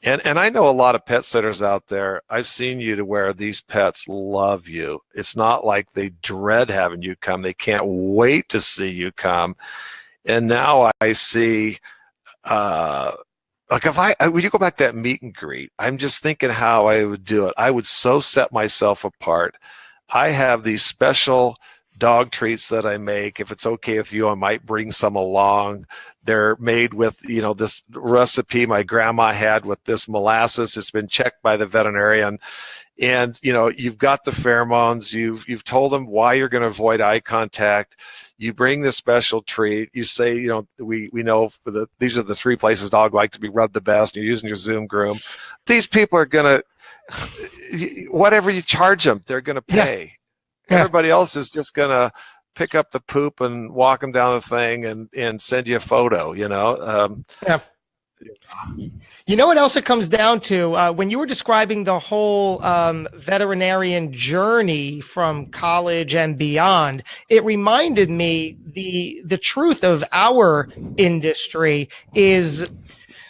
And I know a lot of pet sitters out there. I've seen you to where these pets love you. It's not like they dread having you come. They can't wait to see you come. And now I see, when you go back to that meet and greet, I'm just thinking how I would do it. I would so set myself apart. I have these special dog treats that I make. If it's okay with you, I might bring some along. They're made with, this recipe my grandma had with this molasses. It's been checked by the veterinarian. And, you've got the pheromones. You've told them why you're going to avoid eye contact. You bring this special treat. You say, we know these are the 3 places dog like to be rubbed the best. You're using your Zoom groom. These people are going to, whatever you charge them, they're going to pay. Yeah. Everybody else is just going to pick up the poop and walk them down the thing and send you a photo, Yeah. You know what else it comes down to? When you were describing the whole veterinarian journey from college and beyond, it reminded me the truth of our industry is,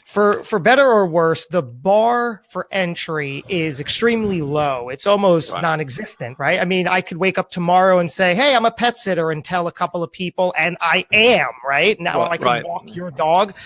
for better or worse, the bar for entry is extremely low. It's almost non-existent, right? I mean, I could wake up tomorrow and say, hey, I'm a pet sitter, and tell a couple of people, and I am, right? Now I can walk your dog,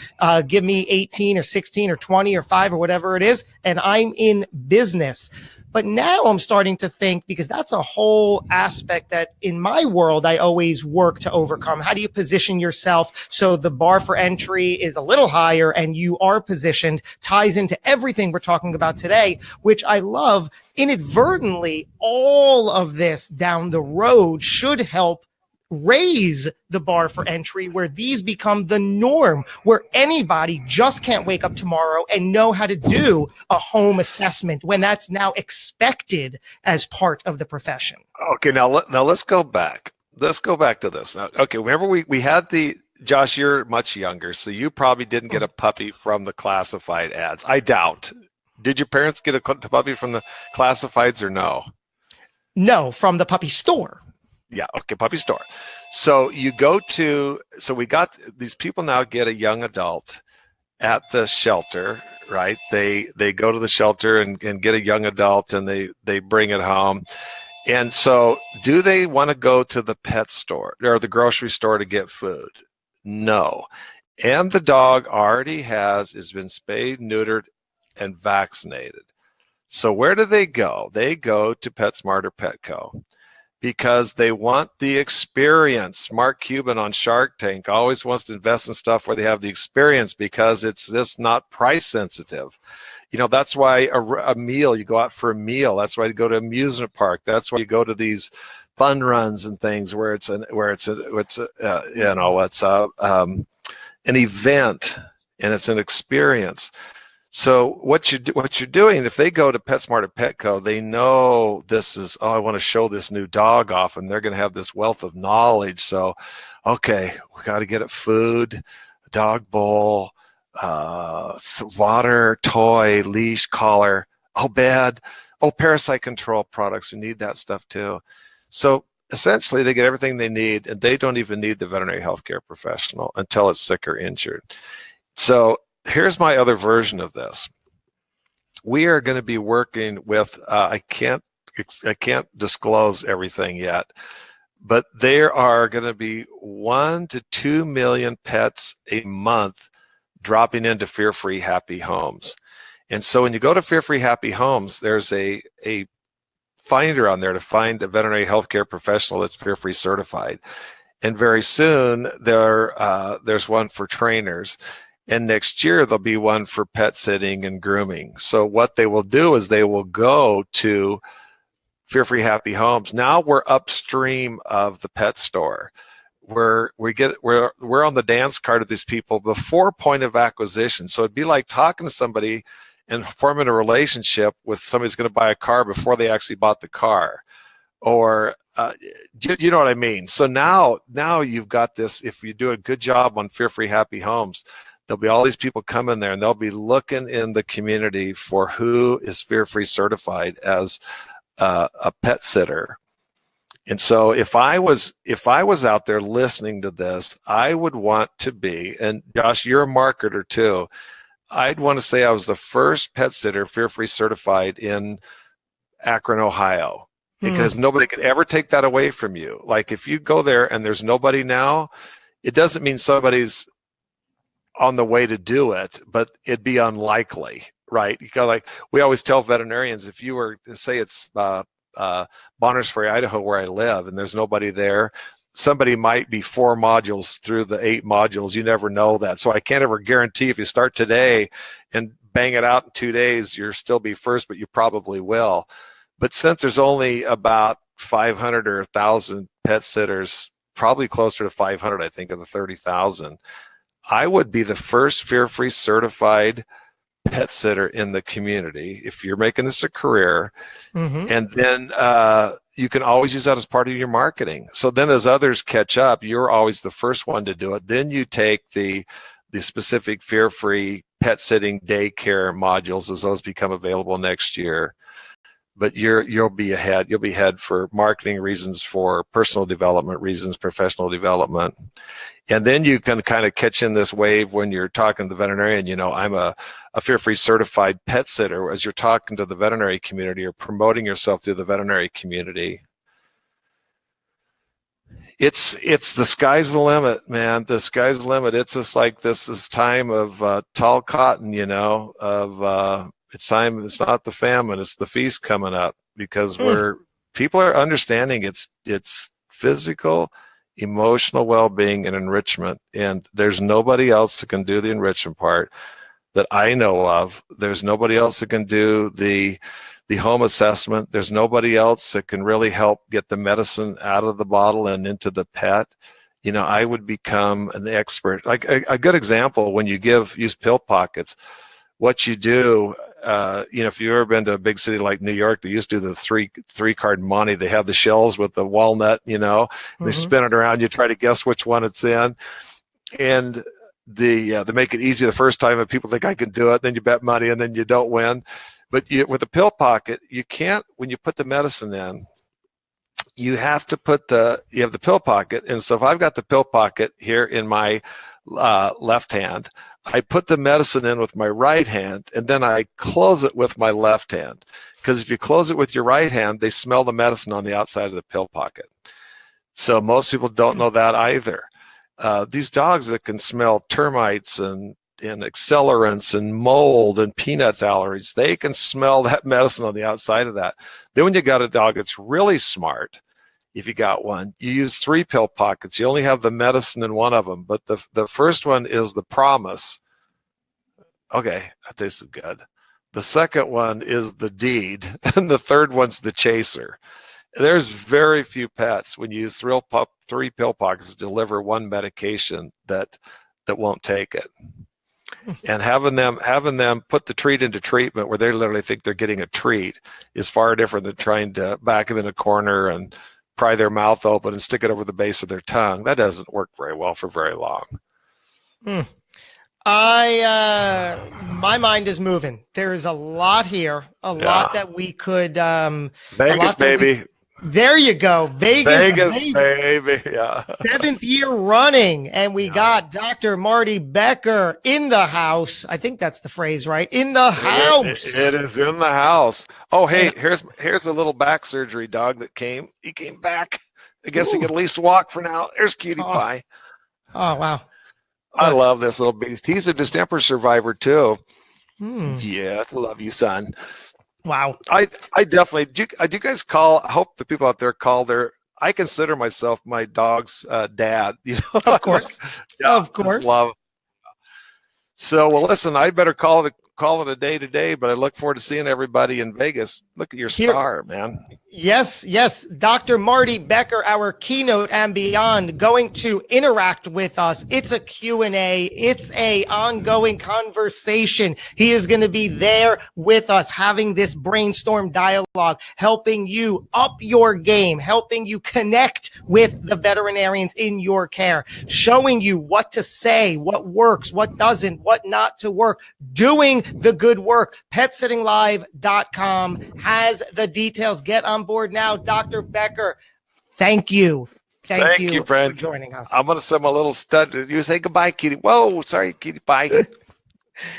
give me 18 or 16 or 20 or 5 or whatever it is, and I'm in business. But now I'm starting to think, because that's a whole aspect that in my world I always work to overcome. How do you position yourself so the bar for entry is a little higher and you are positioned, ties into everything we're talking about today, which I love. Inadvertently, all of this down the road should help raise the bar for entry, where these become the norm, where anybody just can't wake up tomorrow and know how to do a home assessment when that's now expected as part of the profession. Okay, now let's go back. Let's go back to this. Now, okay, remember we had Josh, you're much younger, so you probably didn't get a puppy from the classified ads. I doubt. Did your parents get a puppy from the classifieds or no? No, from the puppy store. Yeah, okay, puppy store. So we got these people now get a young adult at the shelter, right? They go to the shelter and get a young adult, and they bring it home. And so do they want to go to the pet store or the grocery store to get food? No. And the dog already has been spayed, neutered, and vaccinated. So where do they go? They go to PetSmart or Petco because they want the experience. Mark Cuban on Shark Tank always wants to invest in stuff where they have the experience because it's just not price sensitive. That's why a meal, you go out for a meal. That's why you go to an amusement park. That's why you go to these fun runs and things where it's an event and it's an experience. So what you're doing, if they go to PetSmart or Petco, they know this is, I want to show this new dog off, and they're going to have this wealth of knowledge. So, okay, we got to get it food, a dog bowl, water, toy, leash, collar, bed, parasite control products. We need that stuff too. So essentially they get everything they need, and they don't even need the veterinary healthcare professional until it's sick or injured. So here's my other version of this. We are going to be working with, I can't disclose everything yet, but there are going to be 1 to 2 million pets a month dropping into Fear-Free Happy Homes. And so when you go to Fear-Free Happy Homes, there's a finder on there to find a veterinary healthcare professional that's Fear-Free certified. And very soon there's one for trainers. And next year there'll be one for pet sitting and grooming. So what they will do is they will go to Fear-Free Happy Homes. Now we're upstream of the pet store. We're on the dance card of these people before point of acquisition. So it'd be like talking to somebody and forming a relationship with somebody who's going to buy a car before they actually bought the car, or you know what I mean. So now you've got this. If you do a good job on Fear-Free Happy Homes, there'll be all these people coming there, and they'll be looking in the community for who is Fear-Free certified as a pet sitter. And so if I was out there listening to this, I would want to be, and Josh, you're a marketer too, I'd want to say I was the first pet sitter Fear-Free certified in Akron, Ohio, because nobody could ever take that away from you. Like if you go there and there's nobody now, it doesn't mean somebody's on the way to do it, but it'd be unlikely, right? You got, like we always tell veterinarians, if you were to say it's Bonners Ferry, Idaho, where I live, and there's nobody there, somebody might be 4 modules through the 8 modules. You never know that. So I can't ever guarantee if you start today and bang it out in 2 days, you'll still be first, but you probably will. But since there's only about 500 or 1,000 pet sitters, probably closer to 500, I think, of the 30,000, I would be the first Fear-Free certified pet sitter in the community if you're making this a career. And then you can always use that as part of your marketing. So then as others catch up, you're always the first one to do it. Then you take the specific Fear-Free pet sitting daycare modules as those become available next year. But you'll be ahead. You'll be ahead for marketing reasons, for personal development reasons, professional development. And then you can kind of catch in this wave when you're talking to the veterinarian. I'm a Fear-Free certified pet sitter. As you're talking to the veterinary community or promoting yourself through the veterinary community, it's the sky's the limit, man. The sky's the limit. It's just like this is time of tall cotton, it's time. It's not the famine, it's the feast coming up, because people are understanding it's physical, emotional well-being and enrichment, and there's nobody else that can do the enrichment part that I know of. There's nobody else that can do the the home assessment. There's nobody else that can really help get the medicine out of the bottle and into the pet. I would become an expert. Like a good example, when you use pill pockets, what you do, if you've ever been to a big city like New York, they used to do the three card money. They have the shells with the walnut, they spin it around. You try to guess which one it's in. And they make it easy the first time, and people think I can do it. Then you bet money, and then you don't win. But with a pill pocket, you can't. When you put the medicine in, you have to you have the pill pocket. And so if I've got the pill pocket here in my left hand, I put the medicine in with my right hand, and then I close it with my left hand. Because if you close it with your right hand, they smell the medicine on the outside of the pill pocket. So most people don't know that either. These dogs that can smell termites and accelerants and mold and peanuts allergies, they can smell that medicine on the outside of that. Then when you got a dog that's really smart, if you got one, you use 3 pill pockets. You only have the medicine in one of them, but the first one is the promise. Okay, that tastes good. The second one is the deed, and the third one's the chaser. There's very few pets when you use 3 pill pockets to deliver one medication that won't take it. And having them put the treat into treatment where they literally think they're getting a treat is far different than trying to back them in a corner and pry their mouth open and stick it over the base of their tongue. That doesn't work very well for very long. My mind is moving. There is a lot here, lot that we could Vegas, baby. There you go. Vegas, baby. Yeah. 7th year running. And we got Dr. Marty Becker in the house. I think that's the phrase, right? In the house. It is in the house. Oh, hey, here's a little back surgery dog that came. He came back. I guess he can at least walk for now. There's Cutie Pie. Oh, wow. I love this little beast. He's a distemper survivor too. Yeah, love you, son. Wow. I definitely do. You guys call? I hope the people out there call I consider myself my dog's dad. Of course. Of course. Love. So, well, listen, I better call it a day today, but I look forward to seeing everybody in Vegas. Look at your star, man. Yes. Dr. Marty Becker, our keynote and beyond, going to interact with us. It's a Q&A. It's a ongoing conversation. He is going to be there with us, having this brainstorm dialogue, helping you up your game, helping you connect with the veterinarians in your care, showing you what to say, what works, what doesn't, what not to work, doing the good work. PetSittingLive.com has the details. Get on board now. Dr. Becker, thank you. Thank you, friend, for joining us. I'm going to send my little stud. You say goodbye, Kitty. Whoa, sorry, Kitty Pie.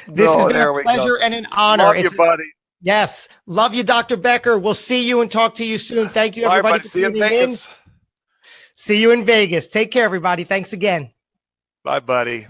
This has been a pleasure and an honor. Love you, buddy. Yes. Love you, Dr. Becker. We'll see you and talk to you soon. Thank you, everybody, for tuning in. See you in Vegas. Take care, everybody. Thanks again. Bye, buddy.